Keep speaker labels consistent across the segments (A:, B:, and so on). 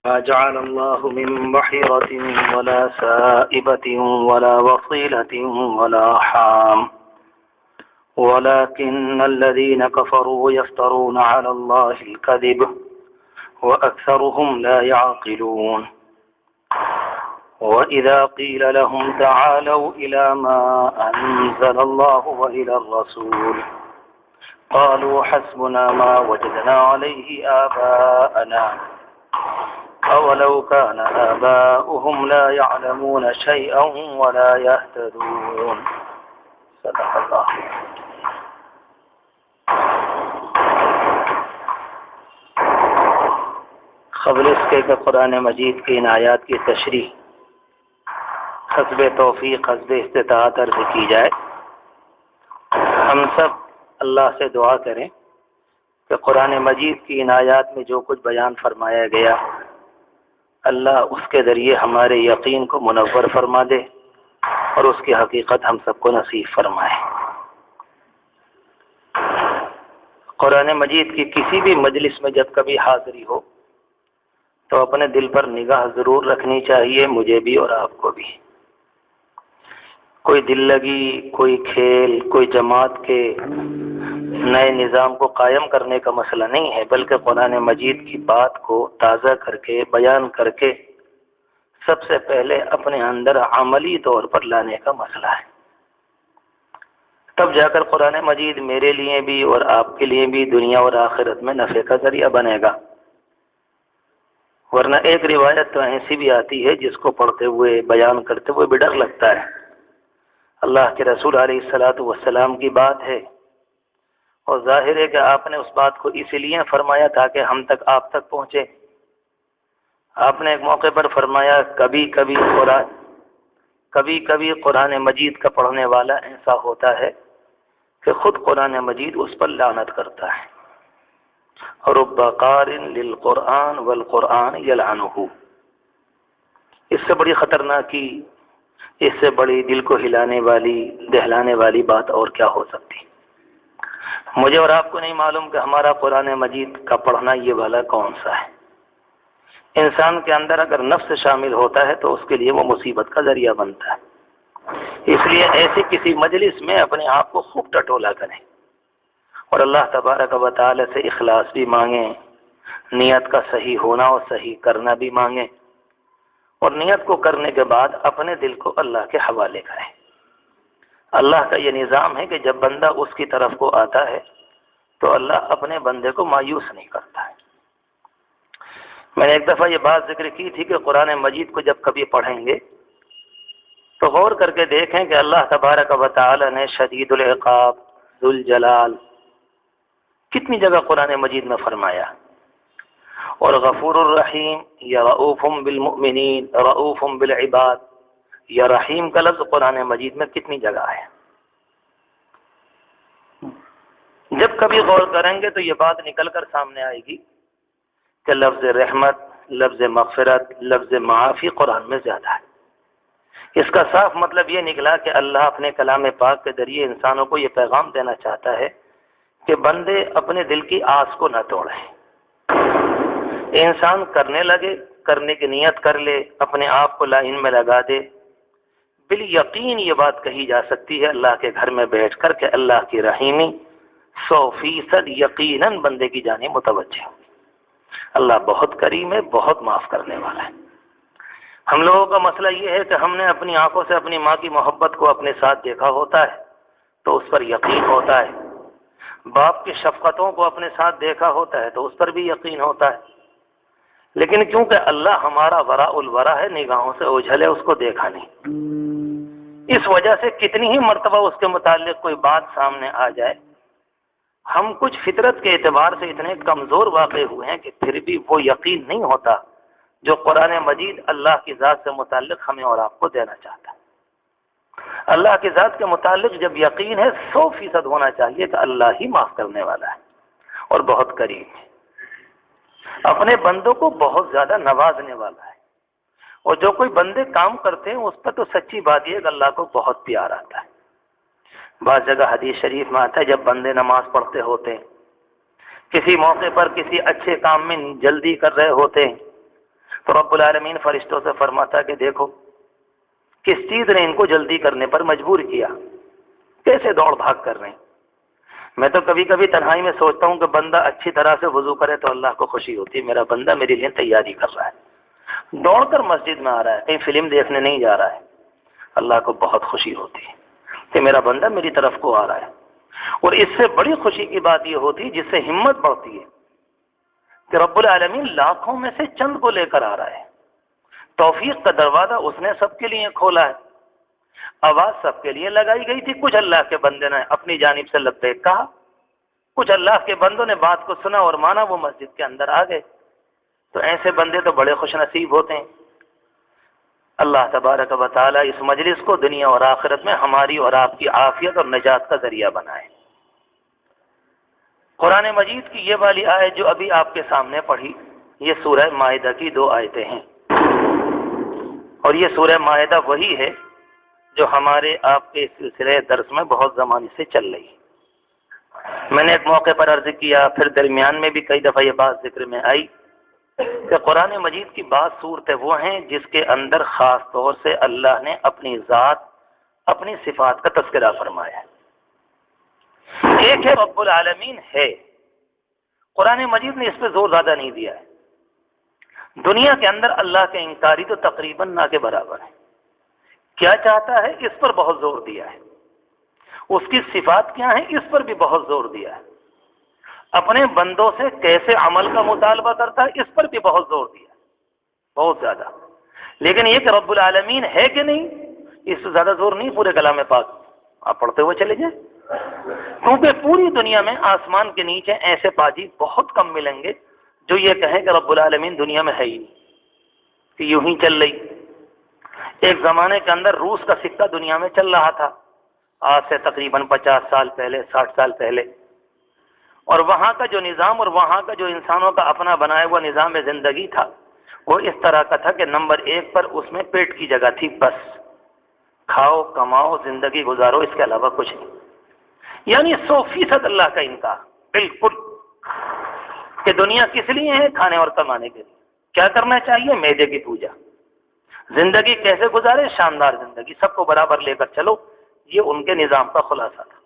A: ما جعل الله من بحيرة ولا سائبة ولا وصيلة ولا حام ولكن الذين كفروا يفترون على الله الكذب وأكثرهم لا يعقلون وإذا قيل لهم تعالوا إلى ما أنزل الله وإلى الرسول قالوا حسبنا ما وجدنا عليه آباءنا أولو كان آباؤهم لا يعلمون شيئا ولا يهتدون صدق الله. قبل اس کے کہ قرآن مجید کی ان آیات کی تشریح حسب توفیق حسب استطاعت عرض کی جائے، ہم سب اللہ سے دعا کریں کہ قرآن مجید کی ان آیات میں جو کچھ بیان فرمایا گیا اللہ اس کے ذریعے ہمارے یقین کو منور فرما دے اور اس کی حقیقت ہم سب کو نصیب فرمائے۔ قرآن مجید کی کسی بھی مجلس میں جب کبھی حاضری ہو تو اپنے دل پر نگاہ ضرور رکھنی چاہیے، مجھے بھی اور آپ کو بھی۔ کوئی دل لگی، کوئی کھیل، کوئی جماعت کے نئے نظام کو قائم کرنے کا مسئلہ نہیں ہے، بلکہ قرآن مجید کی بات کو تازہ کر کے بیان کر کے سب سے پہلے اپنے اندر عملی طور پر لانے کا مسئلہ ہے۔ تب جا کر قرآن مجید میرے لیے بھی اور آپ کے لیے بھی دنیا اور آخرت میں نفع کا ذریعہ بنے گا۔ ورنہ ایک روایت تو ایسی بھی آتی ہے جس کو پڑھتے ہوئے بیان کرتے ہوئے بھی ڈر لگتا ہے۔ اللہ کے رسول علیہ الصلاۃ والسلام کی بات ہے اور ظاہر ہے کہ آپ نے اس بات کو اسی لیے فرمایا تاکہ ہم تک آپ تک پہنچے۔ آپ نے ایک موقع پر فرمایا کبھی کبھی قرآن مجید کا پڑھنے والا ایسا ہوتا ہے کہ خود قرآن مجید اس پر لعنت کرتا ہے۔ رب قار للقرآن والقرآن یلعنہ۔ اس سے بڑی خطرناکی، اس سے بڑی دل کو ہلانے والی، دہلانے والی بات اور کیا ہو سکتی؟ مجھے اور آپ کو نہیں معلوم کہ ہمارا قرآن مجید کا پڑھنا یہ والا کون سا ہے۔ انسان کے اندر اگر نفس شامل ہوتا ہے تو اس کے لیے وہ مصیبت کا ذریعہ بنتا ہے۔ اس لیے ایسی کسی مجلس میں اپنے آپ کو خوب ٹٹولا کریں اور اللہ تبارک و تعالی سے اخلاص بھی مانگیں، نیت کا صحیح ہونا اور صحیح کرنا بھی مانگیں، اور نیت کو کرنے کے بعد اپنے دل کو اللہ کے حوالے کریں۔ اللہ کا یہ نظام ہے کہ جب بندہ اس کی طرف کو آتا ہے تو اللہ اپنے بندے کو مایوس نہیں کرتا ہے۔ میں نے ایک دفعہ یہ بات ذکر کی تھی کہ قرآن مجید کو جب کبھی پڑھیں گے تو غور کر کے دیکھیں کہ اللہ تبارک و تعالی نے شدید العقاب، ذوالجلال کتنی جگہ قرآن مجید میں فرمایا، اور غفور الرحیم یا رؤوف بالمؤمنین، رؤوف بالعباد، یا رحیم کا لفظ قرآن مجید میں کتنی جگہ ہے۔ جب کبھی غور کریں گے تو یہ بات نکل کر سامنے آئے گی کہ لفظ رحمت، لفظ مغفرت، لفظ معافی قرآن میں زیادہ ہے۔ اس کا صاف مطلب یہ نکلا کہ اللہ اپنے کلام پاک کے ذریعے انسانوں کو یہ پیغام دینا چاہتا ہے کہ بندے اپنے دل کی آس کو نہ توڑیں۔ انسان کرنے لگے، کرنے کی نیت کر لے، اپنے آپ کو لائن میں لگا دے، بال یقین یہ بات کہی جا سکتی ہے اللہ کے گھر میں بیٹھ کر کہ اللہ کی رحیمی 100% یقیناً بندے کی جانب متوجہ۔ اللہ بہت کریم ہے، بہت معاف کرنے والا ہے۔ ہم لوگوں کا مسئلہ یہ ہے کہ ہم نے اپنی آنکھوں سے اپنی ماں کی محبت کو اپنے ساتھ دیکھا ہوتا ہے تو اس پر یقین ہوتا ہے، باپ کی شفقتوں کو اپنے ساتھ دیکھا ہوتا ہے تو اس پر بھی یقین ہوتا ہے، لیکن کیونکہ اللہ ہمارا وراء الورا ہے، نگاہوں سے اوجھل ہے، اس کو دیکھا نہیں، اس وجہ سے کتنی ہی مرتبہ اس کے متعلق کوئی بات سامنے آ جائے، ہم کچھ فطرت کے اعتبار سے اتنے کمزور واقع ہوئے ہیں کہ پھر بھی وہ یقین نہیں ہوتا جو قرآن مجید اللہ کی ذات سے متعلق ہمیں اور آپ کو دینا چاہتا ہے۔ اللہ کی ذات کے متعلق جب یقین ہے 100% ہونا چاہیے کہ اللہ ہی معاف کرنے والا ہے اور بہت کریم ہے، اپنے بندوں کو بہت زیادہ نوازنے والا ہے، اور جو کوئی بندے کام کرتے ہیں اس پر تو سچی بات یہ ہے کہ اللہ کو بہت پیار آتا ہے۔ بعض جگہ حدیث شریف میں آتا ہے جب بندے نماز پڑھتے ہوتے ہیں، کسی موقع پر کسی اچھے کام میں جلدی کر رہے ہوتے ہیں، تو رب العالمین فرشتوں سے فرماتا کہ دیکھو کس چیز نے ان کو جلدی کرنے پر مجبور کیا، کیسے دوڑ بھاگ کر رہے ہیں۔ میں تو کبھی کبھی تنہائی میں سوچتا ہوں کہ بندہ اچھی طرح سے وضو کرے تو اللہ کو خوشی ہوتی ہے، میرا بندہ میرے لیے تیاری کر رہا ہے، دوڑ کر مسجد میں آ رہا ہے، کہیں فلم دیکھنے نہیں جا رہا ہے، اللہ کو بہت خوشی ہوتی ہے کہ میرا بندہ میری طرف کو آ رہا ہے۔ اور اس سے بڑی خوشی کی بات یہ ہوتی ہے، جس سے ہمت بڑھتی ہے، کہ رب العالمین لاکھوں میں سے چند کو لے کر آ رہا ہے۔ توفیق کا دروازہ اس نے سب کے لیے کھولا ہے، آواز سب کے لیے لگائی گئی تھی، کچھ اللہ کے بندے نے اپنی جانب سے لبیک کہا، کچھ اللہ کے بندوں نے بات کو سنا اور مانا، وہ مسجد کے اندر آ گئے۔ تو ایسے بندے تو بڑے خوش نصیب ہوتے ہیں۔ اللہ تبارک و تعالی اس مجلس کو دنیا اور آخرت میں ہماری اور آپ کی عافیت اور نجات کا ذریعہ بنائے۔ قرآن مجید کی یہ والی آیت جو ابھی آپ کے سامنے پڑھی، یہ سورہ مائدہ کی 2 آیتیں ہیں، اور یہ سورہ مائدہ وہی ہے جو ہمارے آپ کے سلسلے درس میں بہت زمانے سے چل رہی ہے۔ میں نے ایک موقع پر عرض کیا، پھر درمیان میں بھی کئی دفعہ یہ بات ذکر میں آئی کہ قرآن مجید کی بعض صورتیں وہ ہیں جس کے اندر خاص طور سے اللہ نے اپنی ذات، اپنی صفات کا تذکرہ فرمایا ہے۔ ایک ہے رب العالمین ہے، قرآن مجید نے اس پہ زور زیادہ نہیں دیا ہے۔ دنیا کے اندر اللہ کے انکاری تو تقریباً نہ کے برابر ہے، کیا چاہتا ہے اس پر بہت زور دیا ہے، اس کی صفات کیا ہیں اس پر بھی بہت زور دیا ہے، اپنے بندوں سے کیسے عمل کا مطالبہ کرتا ہے اس پر بھی بہت زور دیا ہے، بہت زیادہ۔ لیکن یہ کہ رب العالمین ہے کہ نہیں، اس سے زیادہ زور نہیں پورے کلام پاک آپ پڑھتے ہوئے چلے جائیں، کیونکہ پوری دنیا میں آسمان کے نیچے ایسے پاجی بہت کم ملیں گے جو یہ کہیں کہ رب العالمین دنیا میں ہے ہی نہیں، کہ یوں ہی چل رہی۔ ایک زمانے کے اندر روس کا سکہ دنیا میں چل رہا تھا، آج سے تقریباً 50 سال پہلے، 60 سال پہلے، اور وہاں کا جو نظام اور وہاں کا جو انسانوں کا اپنا بنایا ہوا نظام زندگی تھا، وہ اس طرح کا تھا کہ نمبر 1 پر اس میں پیٹ کی جگہ تھی، بس کھاؤ کماؤ زندگی گزارو، اس کے علاوہ کچھ نہیں۔ یعنی 100% اللہ کا انکار، بالکل، کہ دنیا کس لیے ہے؟ کھانے اور کمانے کے لیے۔ کیا کرنا چاہیے؟ میدے کی پوجا۔ زندگی کیسے گزارے؟ شاندار زندگی، سب کو برابر لے کر چلو، یہ ان کے نظام کا خلاصہ تھا۔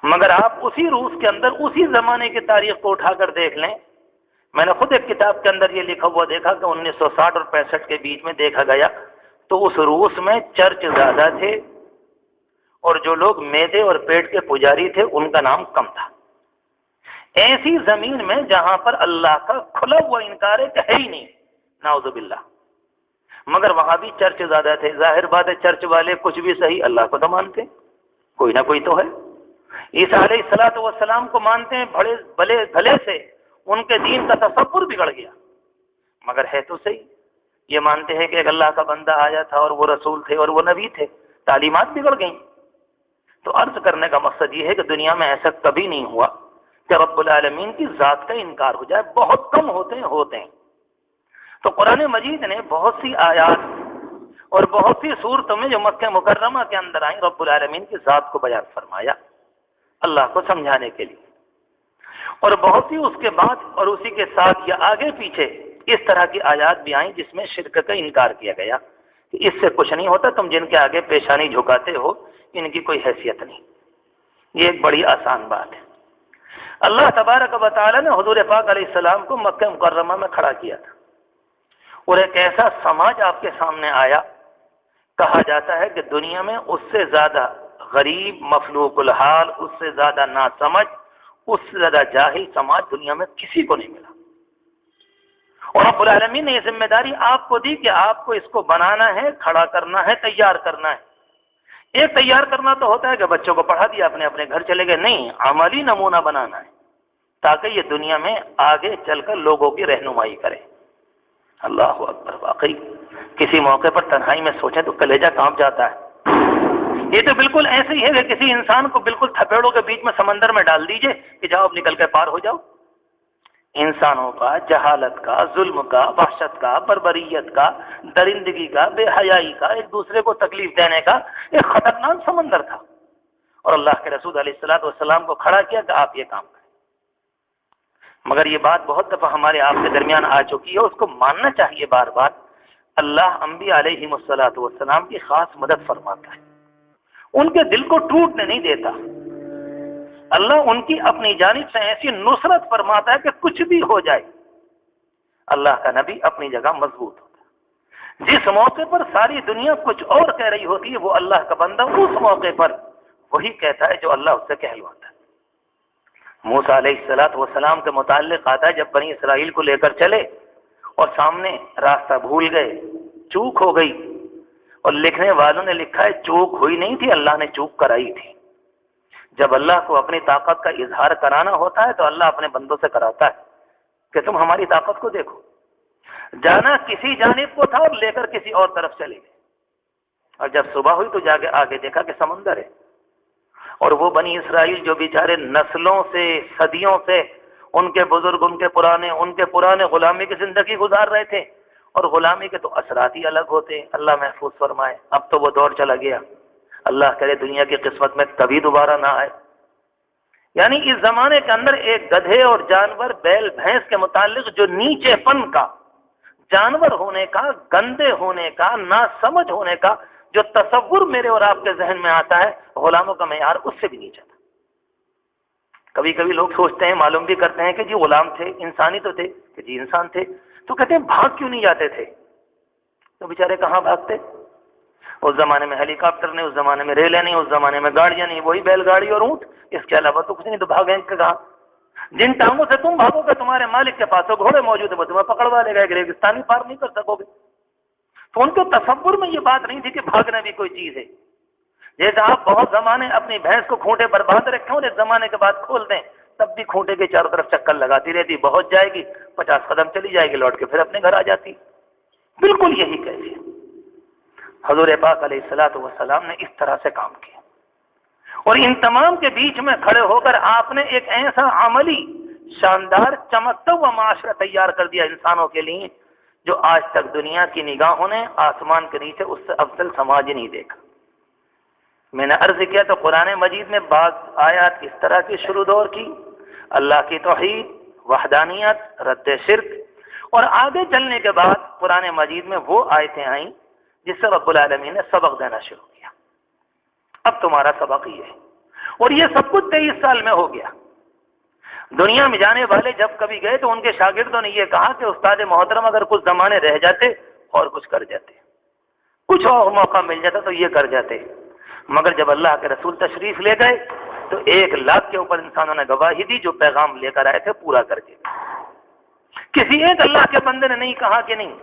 A: مگر آپ اسی روس کے اندر اسی زمانے کی تاریخ کو اٹھا کر دیکھ لیں، میں نے خود ایک کتاب کے اندر یہ لکھا ہوا دیکھا کہ 1960 اور 65 کے بیچ میں دیکھا گیا تو اس روس میں چرچ زیادہ تھے اور جو لوگ میدے اور پیٹ کے پجاری تھے ان کا نام کم تھا۔ ایسی زمین میں جہاں پر اللہ کا کھلا ہوا انکار ہے کہ ہے ہی نہیں، نعوذ باللہ، مگر وہاں بھی چرچ زیادہ تھے۔ ظاہر بات ہے چرچ والے کچھ بھی صحیح اللہ کو تو مانتے ہیں، کوئی نہ کوئی تو ہے۔ عیسیٰ علیہ الصلوۃ والسلام کو مانتے ہیں بھلے سے، ان کے دین کا تصور بگڑ گیا، مگر ہے تو صحیح۔ یہ مانتے ہیں کہ ایک اللہ کا بندہ آیا تھا اور وہ رسول تھے اور وہ نبی تھے، تعلیمات بگڑ گئیں۔ تو عرض کرنے کا مقصد یہ ہے کہ دنیا میں ایسا کبھی نہیں ہوا کہ رب العالمین کی ذات کا انکار ہو جائے، بہت کم ہوتے ہیں۔ تو قرآن مجید نے بہت سی آیات اور بہت سی صورتوں میں جو مکہ مکرمہ کے اندر آئیں، رب العالمین کی ذات کو بیان فرمایا اللہ کو سمجھانے کے لیے، اور بہت سی اس کے بعد اور اسی کے ساتھ یا آگے پیچھے اس طرح کی آیات بھی آئیں جس میں شرک کا انکار کیا گیا کہ اس سے کچھ نہیں ہوتا، تم جن کے آگے پیشانی جھکاتے ہو ان کی کوئی حیثیت نہیں۔ یہ ایک بڑی آسان بات ہے۔ اللہ تبارک و تعالی نے حضور پاک علیہ السلام کو مکہ مکرمہ میں کھڑا کیا تھا، اور ایک ایسا سماج آپ کے سامنے آیا، کہا جاتا ہے کہ دنیا میں اس سے زیادہ غریب، مفلوق الحال، اس سے زیادہ ناسمجھ، اس سے زیادہ جاہل سماج دنیا میں کسی کو نہیں ملا، اور رب العالمین نے یہ ذمہ داری آپ کو دی کہ آپ کو اس کو بنانا ہے، کھڑا کرنا ہے، تیار کرنا ہے۔ ایک تیار کرنا تو ہوتا ہے کہ بچوں کو پڑھا دیا، اپنے اپنے گھر چلے گئے، نہیں، عملی نمونہ بنانا ہے تاکہ یہ دنیا میں آگے چل کر لوگوں کی رہنمائی کرے۔ اللہ اکبر، واقعی کسی موقع پر تنہائی میں سوچیں تو کلیجہ کانپ جاتا ہے۔ یہ تو بالکل ایسے ہی ہے کہ کسی انسان کو بالکل تھپیڑوں کے بیچ میں سمندر میں ڈال دیجئے کہ جاؤ اب نکل کے پار ہو جاؤ۔ انسانوں کا، جہالت کا، ظلم کا، وحشت کا، بربریت کا، درندگی کا، بے حیائی کا، ایک دوسرے کو تکلیف دینے کا ایک خطرناک سمندر تھا، اور اللہ کے رسول علیہ الصلوۃ والسلام کو کھڑا کیا کہ آپ یہ کام کریں۔ مگر یہ بات بہت دفعہ ہمارے آپ کے درمیان آ چکی ہے، اس کو ماننا چاہیے بار بار۔ اللہ انبیاء علیہم الصلوۃ والسلام کی خاص مدد فرماتا ہے، ان کے دل کو ٹوٹنے نہیں دیتا۔ اللہ ان کی اپنی جانب سے ایسی نصرت فرماتا ہے کہ کچھ بھی ہو جائے، اللہ کا نبی اپنی جگہ مضبوط ہوتا ہے۔ جس موقع پر ساری دنیا کچھ اور کہہ رہی ہوتی ہے، وہ اللہ کا بندہ اس موقع پر وہی کہتا ہے جو اللہ اس سے کہلواتا ہے۔ موسیٰ علیہ السلام کے متعلق آتا ہے، جب بنی اسرائیل کو لے کر چلے اور سامنے راستہ بھول گئے، چوک ہو گئی، اور لکھنے والوں نے لکھا ہے چوک ہوئی نہیں تھی، اللہ نے چوک کرائی تھی۔ جب اللہ کو اپنی طاقت کا اظہار کرانا ہوتا ہے تو اللہ اپنے بندوں سے کراتا ہے کہ تم ہماری طاقت کو دیکھو۔ جانا کسی جانب کو تھا اور لے کر کسی اور طرف چلے گئے، اور جب صبح ہوئی تو جا کے آگے دیکھا کہ سمندر ہے، اور وہ بنی اسرائیل جو بیچارے نسلوں سے صدیوں سے ان کے بزرگ ان کے پرانے غلامی کی زندگی گزار رہے تھے، اور غلامی کے تو اثرات ہی الگ ہوتے ہیں، اللہ محفوظ فرمائے۔ اب تو وہ دور چلا گیا، اللہ کرے دنیا کی قسمت میں کبھی دوبارہ نہ آئے۔ یعنی اس زمانے کے اندر ایک گدھے اور جانور بیل بھینس کے متعلق جو نیچے پن کا، جانور ہونے کا، گندے ہونے کا، ناسمجھ ہونے کا جو تصور میرے اور آپ کے ذہن میں آتا ہے، غلاموں کا معیار اس سے بھی نیچا تھا۔ کبھی کبھی لوگ سوچتے ہیں، معلوم بھی کرتے ہیں کہ جی غلام تھے، انسانی تو تھے، کہ جی انسان تھے، تو کہتے ہیں بھاگ کیوں نہیں جاتے تھے؟ تو بیچارے کہاں بھاگتے؟ اس زمانے میں ہیلی کاپٹر نہیں، اس زمانے میں ریلیں نہیں، اس زمانے میں گاڑیاں نہیں، وہی بیل گاڑی اور اونٹ، اس کے علاوہ تو کچھ نہیں، تو بھاگیں کہاں؟ جن ٹانگوں سے تم بھاگو گے تمہارے مالک کے پاس گھوڑے موجود ہے، وہ تمہیں پکڑوا لے گا، ایک ریگستانی پار نہیں کر سکو گے۔ تو ان کے تصور میں یہ بات نہیں تھی کہ بھاگنا بھی کوئی چیز ہے۔ جیسے آپ بہت زمانے اپنی بھینس کو کھونٹے پر باندھ رکھیں اور ایک زمانے کے بعد کھول دیں، تب بھی کھونٹے کے چاروں طرف چکر لگاتی رہتی، بہت جائے گی، 50 قدم چلی جائے گی، لوٹ کے پھر اپنے گھر آ جاتی۔ بالکل یہی کیفیت حضور پاک علیہ الصلوۃ والسلام نے اس طرح سے کام کیا، اور ان تمام کے بیچ میں کھڑے ہو کر آپ نے ایک ایسا عملی شاندار چمکتا ہوا معاشرہ تیار کر دیا انسانوں کے لیے، جو آج تک دنیا کی نگاہوں نے آسمان کے نیچے اس سے افضل سماج نہیں دیکھا۔ میں نے عرض کیا تو قرآن مجید میں بعض آیات اس طرح کی شروع دور کی، اللہ کی توحید، وحدانیت، رد شرک، اور آگے چلنے کے بعد قرآن مجید میں وہ آیتیں آئیں جس سے رب العالمین نے سبق دینا شروع کیا۔ اب تمہارا سبق یہ ہے، اور یہ سب کچھ 23 سال میں ہو گیا۔ دنیا میں جانے والے جب کبھی گئے تو ان کے شاگردوں نے یہ کہا کہ استاد محترم اگر کچھ زمانے رہ جاتے اور کچھ کر جاتے، کچھ اور موقع مل جاتا تو یہ کر جاتے، مگر جب اللہ کے رسول تشریف لے گئے تو 1 لاکھ کے اوپر انسانوں نے گواہی دی، جو پیغام لے کر آئے تھے پورا کر کے۔ کسی ایک اللہ کے بندے نے نہیں کہا کہ نہیں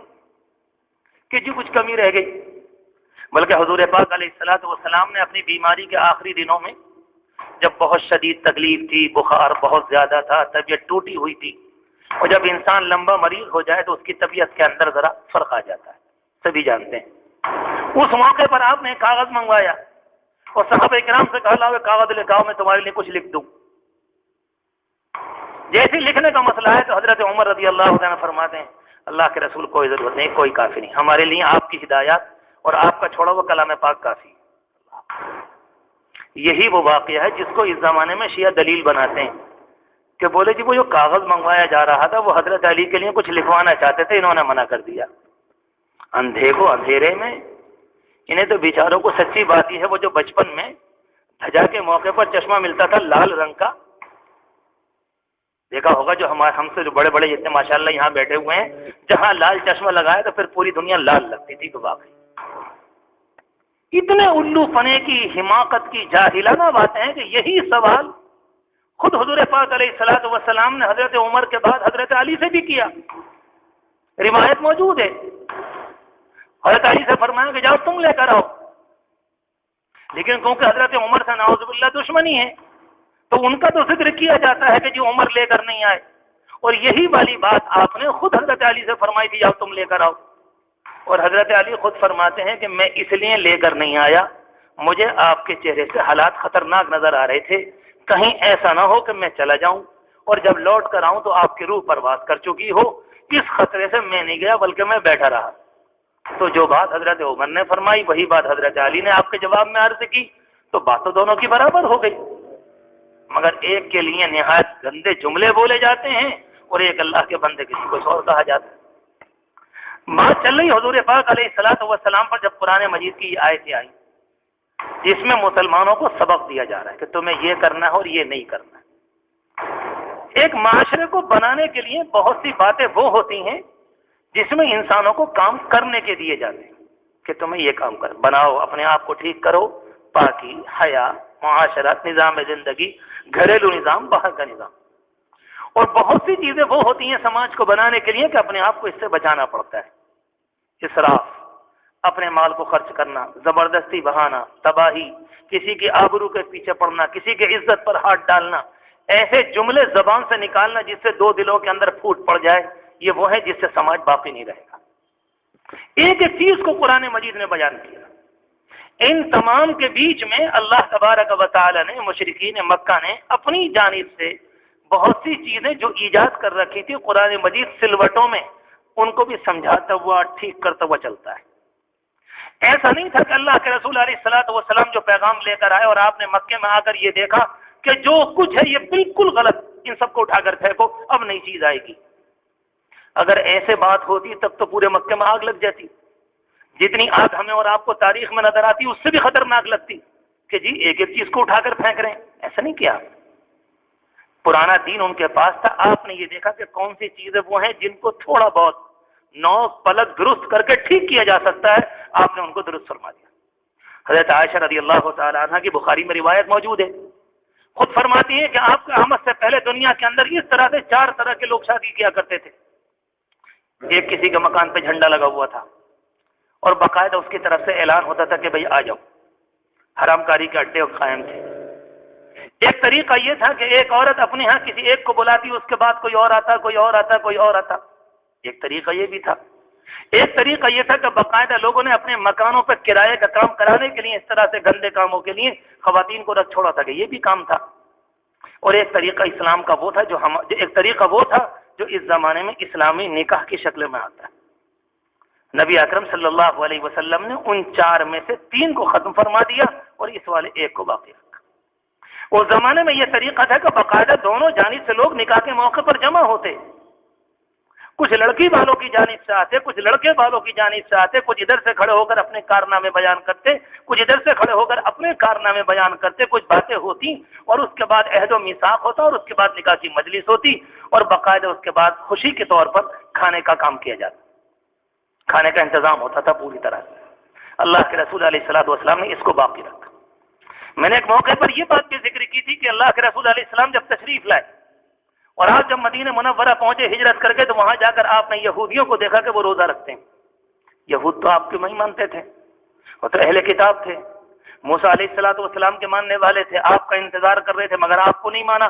A: کہ جی کچھ کمی رہ گئی، بلکہ حضور پاک علیہ الصلوۃ والسلام نے اپنی بیماری کے آخری دنوں میں، جب بہت شدید تکلیف تھی، بخار بہت زیادہ تھا، طبیعت ٹوٹی ہوئی تھی، اور جب انسان لمبا مریض ہو جائے تو اس کی طبیعت کے اندر ذرا فرق آ جاتا ہے، سبھی جانتے ہیں۔ اس موقع پر آپ نے کاغذ منگوایا اور صحابہ کرام سے کہا لاؤ کاغذ لے کے آؤ، میں تمہارے لیے کچھ لکھ دوں۔ جیسے لکھنے کا مسئلہ ہے تو حضرت عمر رضی اللہ عنہ فرماتے ہیں اللہ کے رسول کوئی ضرورت نہیں، کوئی کافی نہیں، ہمارے لیے آپ کی ہدایات اور آپ کا چھوڑا ہوا کلام پاک کافی۔ یہی وہ واقعہ ہے جس کو اس زمانے میں شیعہ دلیل بناتے ہیں کہ بولے جی وہ جو کاغذ منگوایا جا رہا تھا وہ حضرت علی کے لیے کچھ لکھوانا چاہتے تھے، انہوں نے منع کر دیا۔ اندھے کو اندھیرے میں، انہیں تو بیچاروں کو سچی بات ہی ہے، وہ جو بچپن میں دھجا کے موقع پر چشمہ ملتا تھا لال رنگ کا، دیکھا ہوگا جو ہم سے جو بڑے بڑے جتنے ماشاءاللہ یہاں بیٹھے ہوئے ہیں، جہاں لال چشمہ لگایا تو پھر پوری دنیا لال لگتی تھی۔ تو واقعی اتنے الو پنے کی، حماقت کی، جاہلانہ باتیں ہیں کہ یہی سوال خود حضور پاک علیہ الصلوۃ والسلام نے حضرت عمر کے بعد حضرت علی سے بھی کیا، روایت موجود ہے۔ حضرت علی سے فرمایا کہ جاؤ تم لے کر آؤ، لیکن کیونکہ حضرت عمر سے نعوذ باللہ دشمنی ہے تو ان کا تو ذکر کیا جاتا ہے کہ جو عمر لے کر نہیں آئے، اور یہی والی بات آپ نے خود حضرت علی سے فرمائی تھی جاؤ تم لے کر آؤ، اور حضرت علی خود فرماتے ہیں کہ میں اس لیے لے کر نہیں آیا، مجھے آپ کے چہرے سے حالات خطرناک نظر آ رہے تھے، کہیں ایسا نہ ہو کہ میں چلا جاؤں اور جب لوٹ کر آؤں تو آپ کی روح پرواز کر چکی ہو، اس خطرے سے میں نہیں گیا بلکہ میں بیٹھا رہا۔ تو جو بات حضرت عمر نے فرمائی وہی بات حضرت علی نے آپ کے جواب میں عرض کی، تو بات تو دونوں کی برابر ہو گئی، مگر ایک کے لیے نہایت گندے جملے بولے جاتے ہیں اور ایک اللہ کے بندے کسی کو اور کہا جاتا ہے۔ بات چل رہی حضور پاک علیہ الصلوۃ والسلام پر جب قرآن مجید کی آیتیں آئی جس میں مسلمانوں کو سبق دیا جا رہا ہے کہ تمہیں یہ کرنا ہے اور یہ نہیں کرنا ہے۔ ایک معاشرے کو بنانے کے لیے بہت سی باتیں وہ ہوتی ہیں جس میں انسانوں کو کام کرنے کے دیے جاتے ہیں کہ تمہیں یہ کام کر بناؤ، اپنے آپ کو ٹھیک کرو، پاکی، حیا، معاشرت، نظام زندگی، گھریلو نظام، باہر کا نظام، اور بہت سی چیزیں وہ ہوتی ہیں سماج کو بنانے کے لیے کہ اپنے آپ کو اس سے بچانا پڑتا ہے۔ اسراف، اپنے مال کو خرچ کرنا، زبردستی بہانا، تباہی، کسی کی آبرو کے پیچھے پڑنا، کسی کی عزت پر ہاتھ ڈالنا، ایسے جملے زبان سے نکالنا جس سے دو دلوں کے اندر پھوٹ پڑ جائے، یہ وہ ہے جس سے سماج باقی نہیں رہے گا۔ ایک ایک چیز کو قرآن مجید نے بیان کیا۔ ان تمام کے بیچ میں اللہ تبارک و تعالی نے، مشرکین مکہ نے اپنی جانب سے بہت سی چیزیں جو ایجاد کر رکھی تھی قرآن مجید سلوٹوں میں، ان کو بھی سمجھاتا ہوا، ٹھیک کرتا ہوا چلتا ہے۔ ایسا نہیں تھا کہ اللہ کے رسول علیہ الصلوۃ والسلام جو پیغام لے کر آئے اور آپ نے مکے میں آ کر یہ دیکھا کہ جو کچھ ہے یہ بالکل غلط، ان سب کو اٹھا کر پھینکو، اب نئی چیز آئے گی۔ اگر ایسے بات ہوتی تب تو پورے مکے میں آگ لگ جاتی۔ جتنی آگ ہمیں اور آپ کو تاریخ میں نظر آتی اس سے بھی خطرناک لگتی کہ جی ایک ایک چیز کو اٹھا کر پھینک رہے ہیں۔ ایسا نہیں کیا، پرانا دین ان کے پاس تھا۔ آپ نے یہ دیکھا کہ کون سی چیزیں وہ ہیں جن کو تھوڑا بہت نوک پلک درست کر کے ٹھیک کیا جا سکتا ہے، آپ نے ان کو درست فرما دیا۔ حضرت عائشہ رضی اللہ تعالی عنہ کی بخاری میں روایت موجود ہے، خود فرماتی ہیں کہ آپ کے آمد سے پہلے دنیا کے اندر اس طرح سے 4 طرح کے لوگ شادی کیا کرتے تھے۔ ایک کسی کے مکان پہ جھنڈا لگا ہوا تھا اور باقاعدہ اس کی طرف سے اعلان ہوتا تھا کہ بھئی آ جاؤ، حرام کاری کے اڈے قائم تھے۔ ایک طریقہ یہ تھا کہ ایک عورت اپنے ہاں کسی ایک کو بلاتی، اس کے بعد کوئی اور آتا، کوئی اور آتا، کوئی اور آتا، ایک طریقہ یہ بھی تھا۔ ایک طریقہ یہ تھا کہ باقاعدہ لوگوں نے اپنے مکانوں پہ کرائے کا کام کرانے کے لیے اس طرح سے گندے کاموں کے لیے خواتین کو رکھ چھوڑا تھا کہ یہ بھی کام تھا۔ اور ایک طریقہ اسلام کا وہ تھا ایک طریقہ وہ تھا جو اس زمانے میں اسلامی نکاح کی شکل میں آتا ہے۔ نبی اکرم صلی اللہ علیہ وسلم نے ان 4 میں سے 3 کو ختم فرما دیا اور اس والے ایک کو باقی رکھا۔ اس زمانے میں یہ طریقہ تھا کہ باقاعدہ دونوں جانب سے لوگ نکاح کے موقع پر جمع ہوتے، کچھ لڑکی والوں کی جانب سے آتے، کچھ لڑکے والوں کی جانب سے آتے، کچھ ادھر سے کھڑے ہو کر اپنے کارنامے بیان کرتے، کچھ ادھر سے کھڑے ہو کر اپنے کارنامے بیان کرتے، کچھ باتیں ہوتی اور اس کے بعد عہد و میثاق ہوتا اور اس کے بعد نکاح کی مجلس ہوتی اور باقاعدہ اس کے بعد خوشی کے طور پر کھانے کا کام کیا جاتا، کھانے کا انتظام ہوتا تھا پوری طرح سے۔ اللہ کے رسول علیہ الصلوۃ والسلام نے اس کو باقی رکھا۔ میں نے ایک موقع پر یہ بات بھی ذکر کی تھی کہ اللہ کے رسول علیہ السلام جب تشریف لائے اور آپ جب مدینہ منورہ پہنچے ہجرت کر کے، تو وہاں جا کر آپ نے یہودیوں کو دیکھا کہ وہ روزہ رکھتے ہیں۔ یہود تو آپ کے نہیں مانتے تھے، وہ تو اہل کتاب تھے، موسیٰ علیہ الصلوۃ والسلام کے ماننے والے تھے، آپ کا انتظار کر رہے تھے مگر آپ کو نہیں مانا۔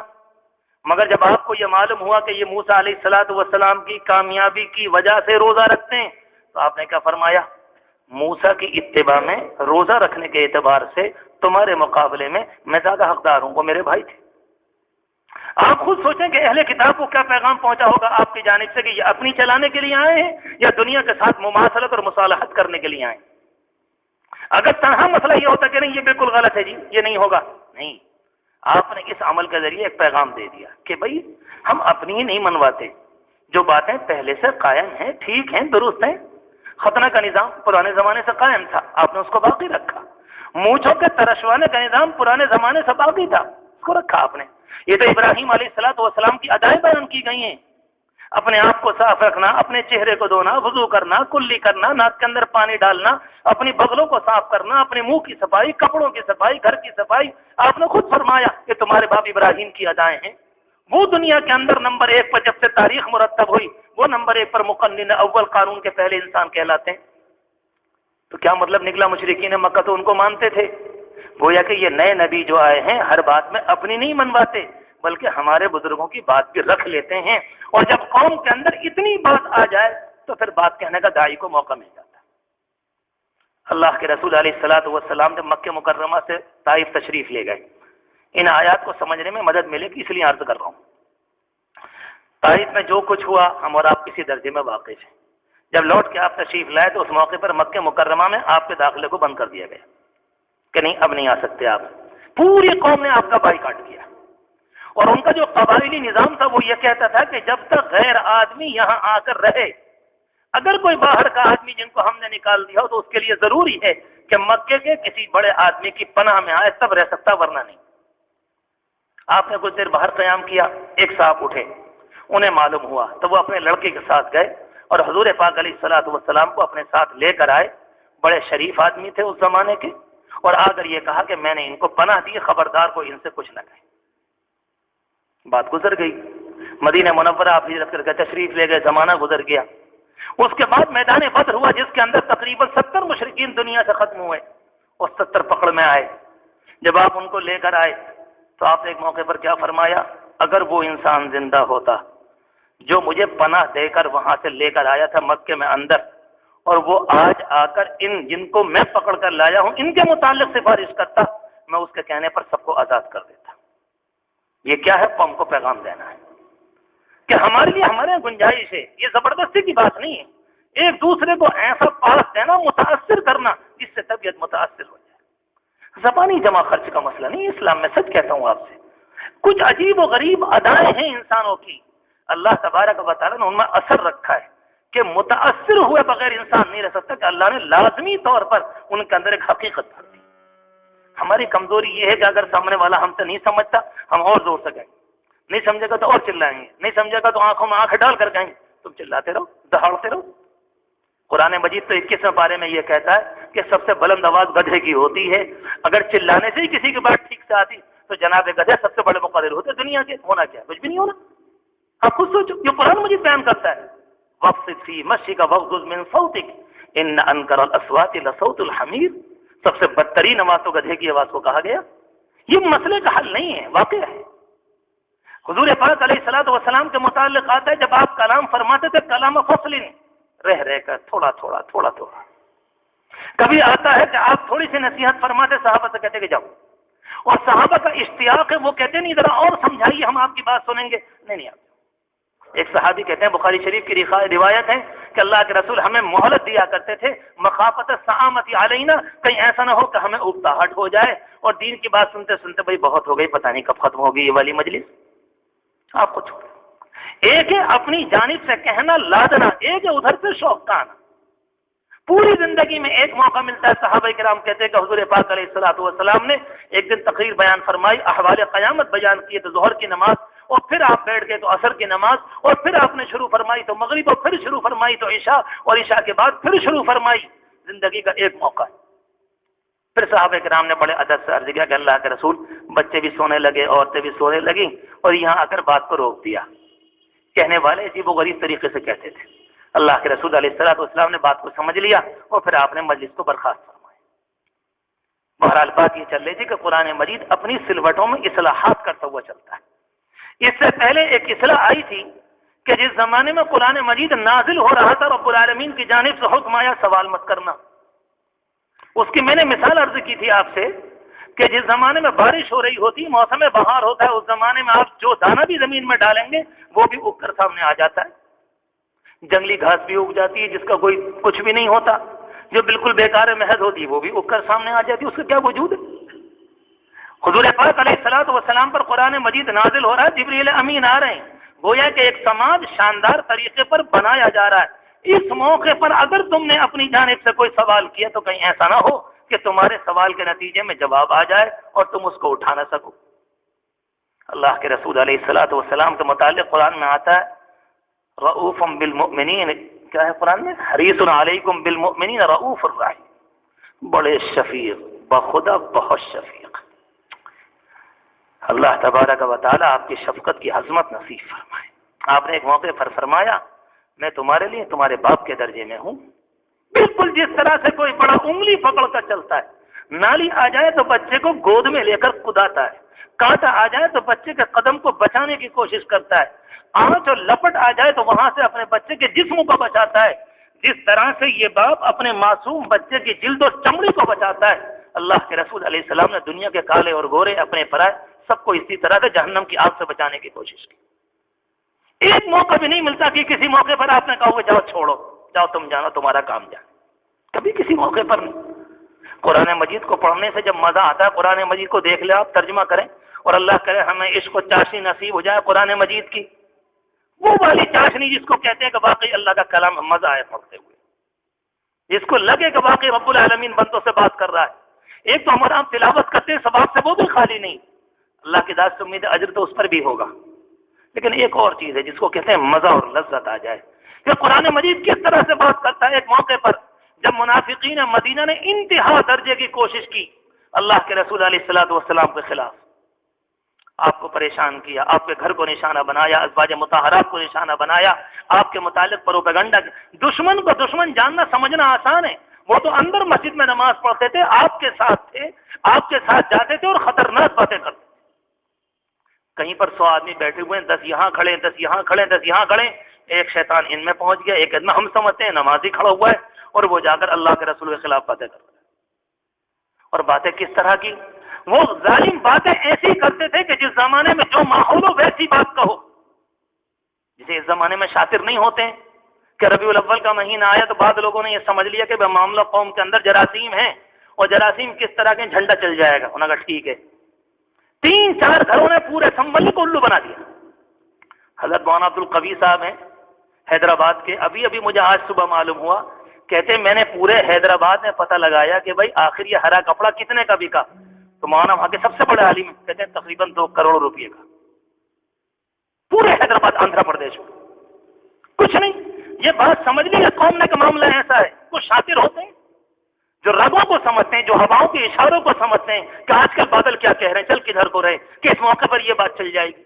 A: مگر جب آپ کو یہ معلوم ہوا کہ یہ موسیٰ علیہ الصلوۃ والسلام کی کامیابی کی وجہ سے روزہ رکھتے ہیں، تو آپ نے کیا فرمایا؟ موسیٰ کی اتباع میں روزہ رکھنے کے اعتبار سے تمہارے مقابلے میں میں زیادہ حقدار ہوں، وہ میرے بھائی تھے۔ آپ خود سوچیں کہ اہل کتاب کو کیا پیغام پہنچا ہوگا آپ کی جانب سے کہ یہ اپنی چلانے کے لیے آئے ہیں یا دنیا کے ساتھ مماثلت اور مصالحت کرنے کے لیے آئے ہیں۔ اگر تنہا مسئلہ یہ ہوتا کہ نہیں یہ بالکل غلط ہے جی، یہ نہیں ہوگا، نہیں، آپ نے اس عمل کے ذریعے ایک پیغام دے دیا کہ بھئی ہم اپنی ہی نہیں منواتے، جو باتیں پہلے سے قائم ہیں، ٹھیک ہیں، درست ہیں۔ ختنہ کا نظام پرانے زمانے سے قائم تھا، آپ نے اس کو باقی رکھا۔ مونچھوں کے ترشوانے کا نظام پرانے زمانے سے باقی تھا، اس کو رکھا آپ نے۔ یہ تو ابراہیم علیہ الصلوۃ والسلام کی ادائیں بیان کی گئی ہیں، اپنے آپ کو صاف رکھنا، اپنے چہرے کو دھونا، وضو کرنا، کلی کرنا، ناک کے اندر پانی ڈالنا، اپنی بغلوں کو صاف کرنا، اپنے منہ کی صفائی، کپڑوں کی صفائی، گھر کی صفائی۔ آپ نے خود فرمایا کہ تمہارے باپ ابراہیم کی ادائیں ہیں۔ وہ دنیا کے اندر نمبر 1 پر جب سے تاریخ مرتب ہوئی، وہ نمبر 1 پر مقنن اول قانون کے پہلے انسان کہلاتے ہیں۔ تو کیا مطلب نکلا؟ مشرکین مکہ تو ان کو مانتے تھے، گویا کہ یہ نئے نبی جو آئے ہیں ہر بات میں اپنی نہیں منواتے بلکہ ہمارے بزرگوں کی بات بھی رکھ لیتے ہیں، اور جب قوم کے اندر اتنی بات آ جائے تو پھر بات کہنے کا داعی کو موقع مل جاتا ہے۔ اللہ کے رسول علیہ الصلوۃ والسلام جب مکہ مکرمہ سے طائف تشریف لے گئے، ان آیات کو سمجھنے میں مدد ملے گی اس لیے عرض کر رہا ہوں۔ طائف میں جو کچھ ہوا ہم اور آپ کسی درجے میں واقف ہیں۔ جب لوٹ کے آپ تشریف لائے تو اس موقع پر مکہ مکرمہ میں آپ کے داخلے کو بند کر دیا گیا کہ نہیں اب نہیں آ سکتے آپ۔ پوری قوم نے آپ کا بائیکاٹ کیا اور ان کا جو قبائلی نظام تھا وہ یہ کہتا تھا کہ جب تک غیر آدمی یہاں آ کر رہے، اگر کوئی باہر کا آدمی جن کو ہم نے نکال دیا ہو تو اس کے لیے ضروری ہے کہ مکے کے کسی بڑے آدمی کی پناہ میں آئے تب رہ سکتا، ورنہ نہیں۔ آپ نے کچھ دیر باہر قیام کیا، ایک صاحب اٹھے، انہیں معلوم ہوا تو وہ اپنے لڑکے کے ساتھ گئے اور حضور پاک علیہ الصلوۃ والسلام کو اپنے ساتھ لے کر آئے۔ بڑے شریف آدمی تھے اس زمانے کے، اور آ کر یہ کہا کہ میں نے ان کو پناہ دی، خبردار کو ان سے کچھ نہ کہے۔ بات گزر گئی، مدینہ منورہ آپ ہجرت کر کے تشریف لے گئے، زمانہ گزر گیا۔ اس کے بعد میدان بدر ہوا جس کے اندر تقریباً 70 مشرکین دنیا سے ختم ہوئے، اور 70 پکڑ میں آئے۔ جب آپ ان کو لے کر آئے تو آپ نے ایک موقع پر کیا فرمایا، اگر وہ انسان زندہ ہوتا جو مجھے پناہ دے کر وہاں سے لے کر آیا تھا مکے میں اندر، اور وہ آج آ کر ان جن کو میں پکڑ کر لایا ہوں ان کے متعلق سفارش کرتا، میں اس کے کہنے پر سب کو آزاد کر دیتا۔ یہ کیا ہے؟ قوم کو پیغام دینا ہے کہ ہمارے لیے ہمارے یہاں گنجائش ہے، یہ زبردستی کی بات نہیں ہے، ایک دوسرے کو ایسا پاس دینا، متاثر کرنا جس سے طبیعت متاثر ہو جائے۔ زبانی جمع خرچ کا مسئلہ نہیں اسلام میں، سچ کہتا ہوں آپ سے۔ کچھ عجیب و غریب ادائیں ہیں انسانوں کی، اللہ تبارک و تعالیٰ نے ان میں اثر رکھا ہے کہ متاثر ہوئے بغیر انسان نہیں رہ سکتا، کہ اللہ نے لازمی طور پر ان کے اندر ایک حقیقت بھر دی۔ ہماری کمزوری یہ ہے کہ اگر سامنے والا ہم سے نہیں سمجھتا ہم اور زور سے کہیں گے، نہیں سمجھے گا تو اور چلائیں گے، نہیں سمجھے گا تو آنکھوں میں آنکھ ڈال کر کہیں گے تم چلاتے رہو، دہاڑتے رہو۔ قرآن مجید تو 21ویں پارے میں یہ کہتا ہے کہ سب سے بلند آواز گدھے کی ہوتی ہے، اگر چلانے سے ہی کسی کی بات ٹھیک سے آتی تو جناب گدھے سب سے بڑے مقرر ہوتے دنیا کے، ہونا کیا؟ کچھ بھی نہیں ہونا۔ آپ خود سوچو، یہ قرآن مجید بیان کرتا ہے، وقصد فی مشیک واغضض من صوتک ان انکر الاصوات لصوت الحمیر۔ سب سے بدترین آواز تو گدھے کی آواز کو کہا گیا۔ یہ مسئلے کا حل نہیں ہے، واقع ہے۔ حضور پاک علیہ الصلوۃ والسلام کے متعلق آتا ہے جب آپ کلام فرماتے تھے کلام فصل، رہ رہ کر تھوڑا تھوڑا تھوڑا تھوڑا۔ کبھی آتا ہے کہ آپ تھوڑی سی نصیحت فرماتے، صحابہ سے کہتے کہ جاؤ، اور صحابہ کا اشتیاق ہے، وہ کہتے نہیں ذرا اور سمجھائیے ہم آپ کی بات سنیں گے، نہیں آپ۔ ایک صحابی کہتے ہیں، بخاری شریف کی روایت ہے کہ اللہ کے رسول ہمیں مہلت دیا کرتے تھے، مخافت السعامۃ علینا، کہیں ایسا نہ ہو کہ ہمیں اکتاہٹ ہو جائے اور دین کی بات سنتے سنتے بھائی بہت ہو گئی، پتہ نہیں کب ختم ہوگی یہ والی مجلس۔ آپ کو چھوڑ، ایک ہے اپنی جانب سے کہنا لادنا، ایک ہے ادھر سے شوق کا آنا۔ پوری زندگی میں ایک موقع ملتا ہے، صحابہ کرام کہتے ہیں کہ حضور پاک علیہ الصلوۃ والسلام نے ایک دن تقریر بیان فرمائی، احوال قیامت بیان کیے تو ظہر کی نماز، اور پھر آپ بیٹھ گئے تو عصر کی نماز، اور پھر آپ نے شروع فرمائی تو مغرب، اور پھر شروع فرمائی تو عشاء، اور عشاء کے بعد پھر شروع فرمائی۔ زندگی کا ایک موقع ہے۔ پھر صحابہ کرام نے بڑے ادب سے عرض کیا کہ اللہ کے رسول، بچے بھی سونے لگے، عورتیں بھی سونے لگیں، اور یہاں آ کر بات کو روک دیا۔ کہنے والے عجیب و غریب طریقے سے کہتے تھے۔ اللہ کے رسول علیہ الصلوۃ والسلام نے بات کو سمجھ لیا اور پھر آپ نے مجلس کو برخاست فرمایا۔ بہرحال بات یہ چل رہی تھی کہ قرآن مجید اپنی سلوٹوں میں اصلاحات کرتا ہوا چلتا ہے۔ اس سے پہلے ایک اصلاح آئی تھی کہ جس زمانے میں قرآن مجید نازل ہو رہا تھا، رب العالمین کی جانب سے حکم آیا سوال مت کرنا۔ اس کی میں نے مثال عرض کی تھی آپ سے کہ جس زمانے میں بارش ہو رہی ہوتی، موسم بہار ہوتا ہے، اس زمانے میں آپ جو دانہ بھی زمین میں ڈالیں گے وہ بھی اگ کر سامنے آ جاتا ہے۔ جنگلی گھاس بھی اگ جاتی ہے جس کا کوئی کچھ بھی نہیں ہوتا، جو بالکل بیکار محض ہوتی وہ بھی اگ کر سامنے آ جاتی ہے، اس کا کیا وجود ہے؟ حضور پاک علیہ الصلوۃ والسلام پر قرآن مجید نازل ہو رہا ہے، جبریل امین آ رہے ہیں، گویا کہ ایک سماج شاندار طریقے پر بنایا جا رہا ہے۔ اس موقع پر اگر تم نے اپنی جانب سے کوئی سوال کیا تو کہیں ایسا نہ ہو کہ تمہارے سوال کے نتیجے میں جواب آ جائے اور تم اس کو اٹھا نہ سکو۔ اللہ کے رسول علیہ الصلوۃ والسلام کے متعلق قرآن میں آتا ہے رؤوف بالمؤمنین، کیا ہے قرآن میں؟ حریص علیکم بالمؤمنین رؤوف الرحیم، بڑے شفیق، بخدا بہت شفیق۔ اللہ تبارک و تعالیٰ آپ کی شفقت کی عظمت نصیب فرمائے۔ آپ نے ایک موقع پر فرمایا میں تمہارے لیے تمہارے باپ کے درجے میں ہوں، بالکل جس طرح سے کوئی بڑا انگلی پکڑ کر چلتا ہے، نالی آ جائے تو بچے کو گود میں لے کر کداتا ہے، کانٹا آ جائے تو بچے کے قدم کو بچانے کی کوشش کرتا ہے، آنچ اور لپٹ آ جائے تو وہاں سے اپنے بچے کے جسم کو بچاتا ہے، جس طرح سے یہ باپ اپنے معصوم بچے کی جلد اور چمڑی کو بچاتا ہے، اللہ کے رسول علیہ السلام نے دنیا کے کالے اور گورے اپنے پرائے سب کو اسی طرح سے جہنم کی آگ سے بچانے کی کوشش کی۔ ایک موقع بھی نہیں ملتا کہ کسی موقع پر آپ نے کہا جاؤ چھوڑو، جاؤ تم جانو تمہارا کام جانے، کبھی کسی موقع پر نہیں۔ قرآن مجید کو پڑھنے سے جب مزہ آتا ہے، قرآن مجید کو دیکھ لیں آپ، ترجمہ کریں اور اللہ کرے ہمیں عشق و چاشنی نصیب ہو جائے قرآن مجید کی، وہ والی چاشنی جس کو کہتے ہیں کہ واقعی اللہ کا کلام مزہ آئے پڑھتے ہوئے، جس کو لگے کہ واقعی رب العالمین بندوں سے بات کر رہا ہے۔ ایک تو ہمارا ہم تلاوت کرتے ہیں ثواب سے، وہ بھی خالی نہیں، اللہ کی ذات سے امید اجر تو اس پر بھی ہوگا، لیکن ایک اور چیز ہے جس کو کہتے ہیں مزہ اور لذت آ جائے، کہ قرآن مجید کس طرح سے بات کرتا ہے۔ ایک موقع پر جب منافقین مدینہ نے انتہا درجے کی کوشش کی اللہ کے رسول علیہ الصلوۃ والسلام کے خلاف، آپ کو پریشان کیا، آپ کے گھر کو نشانہ بنایا، ازواج مطہرات کو نشانہ بنایا، آپ کے متعلق پروپیگنڈا۔ دشمن کو دشمن جاننا سمجھنا آسان ہے، وہ تو اندر مسجد میں نماز پڑھتے تھے، آپ کے ساتھ تھے، آپ کے ساتھ جاتے تھے اور خطرناک باتیں کرتے تھے۔ کہیں پر 100 آدمی بیٹھے ہوئے ہیں، 10 یہاں کھڑے، 10 یہاں کھڑے، 10 یہاں کھڑے، ایک شیطان ان میں پہنچ گیا، ایک ادنا ہم سمجھتے ہیں نمازی کھڑا ہوا ہے، اور وہ جا کر اللہ کے رسول کے خلاف باتیں کر رہا ہے۔ اور باتیں کس طرح کی؟ وہ ظالم باتیں ایسی کرتے تھے کہ جس زمانے میں جو ماحول ہو ویسی بات کہو، جسے اس زمانے میں شاطر نہیں ہوتے ہیں کہ ربیع الاول کا مہینہ آیا تو بعض لوگوں نے یہ سمجھ لیا کہ معاملہ قوم کے اندر جراثیم ہے، اور جراثیم کس طرح کے جھنڈا چل جائے گا، انہوں نے کہا ٹھیک ہے، 3-4 گھروں نے پورے سنبل کو الو بنا دیا۔ حضرت مولانا عبد القوی صاحب ہیں حیدرآباد کے، ابھی مجھے آج صبح معلوم ہوا، کہتے ہیں میں نے پورے حیدرآباد میں پتہ لگایا کہ بھائی آخر یہ ہرا کپڑا کتنے کا بکا، تو مولانا وہاں کے سب سے بڑے عالم کہتے ہیں تقریباً 2 کروڑ روپئے کا، پورے حیدرآباد آندھرا پردیش میں۔ کچھ نہیں، یہ بات سمجھ لی کہ قوم نے کا معاملہ ایسا ہے۔ کچھ شاطر ہوتے ہیں جو رگوں کو سمجھتے ہیں، جو ہواؤں کے اشاروں کو سمجھتے ہیں کہ آج کل بادل کیا کہہ رہے ہیں، چل کدھر کو رہے کہ اس موقع پر یہ بات چل جائے گی۔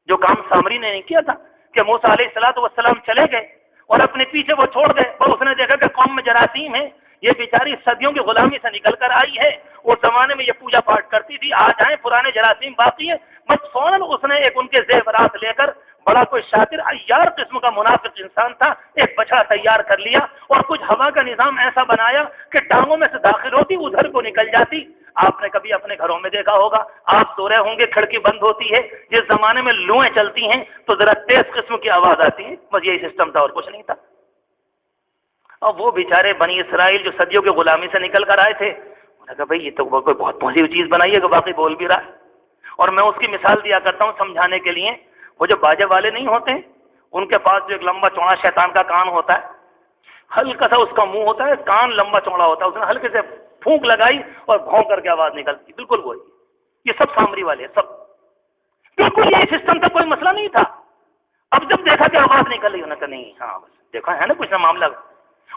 A: جو کام سامری نے نہیں کیا تھا کہ موسیٰ علیہ الصلوۃ والسلام چلے گئے اور اپنے پیچھے وہ چھوڑ گئے، اور اس نے دیکھا کہ قوم میں جراثیم ہے، یہ بیچاری صدیوں کی غلامی سے نکل کر آئی ہے، اس زمانے میں یہ پوجا پاٹ کرتی تھی، آج آئے پرانے جراثیم باقی ہیں، بس فوراً اس نے ایک ان کے زیورات لے کر، بڑا کوئی شاطر عیار قسم کا منافق انسان تھا، ایک بچڑا تیار کر لیا اور کچھ ہوا کا نظام ایسا بنایا کہ ٹانگوں میں سے داخل ہوتی ادھر کو نکل جاتی۔ آپ نے کبھی اپنے گھروں میں دیکھا ہوگا، آپ سو رہے ہوں گے، کھڑکی بند ہوتی ہے، جس زمانے میں لوہیں چلتی ہیں تو ذرا تیز قسم کی آواز آتی ہے، بس یہی سسٹم تھا اور کچھ نہیں تھا۔ اور وہ بیچارے بنی اسرائیل جو صدیوں کی غلامی سے نکل کر آئے تھے، انہوں نے کہا بھائی یہ تو کوئی بہت پوزیٹیو چیز بنائی ہے کہ باقی بول بھی رہا ہے۔ اور میں اس کی مثال دیا کرتا ہوں سمجھانے کے لیے، وہ جو باجے والے نہیں ہوتے ہیں، ان کے پاس جو ایک لمبا چوڑا شیطان کا کان ہوتا ہے، ہلکا سا اس کا منہ ہوتا ہے، کان لمبا چوڑا ہوتا ہے، اس نے ہلکے سے پھونک لگائی اور بھونک کر کے آواز نکلتی، بالکل وہی۔ یہ سب سامری والے، سب بالکل یہی سسٹم تھا، کوئی مسئلہ نہیں تھا۔ اب جب دیکھا کہ آواز نکل رہی، انہوں نے کہا نہیں، ہاں بس دیکھا ہے نا کچھ نہ معاملہ،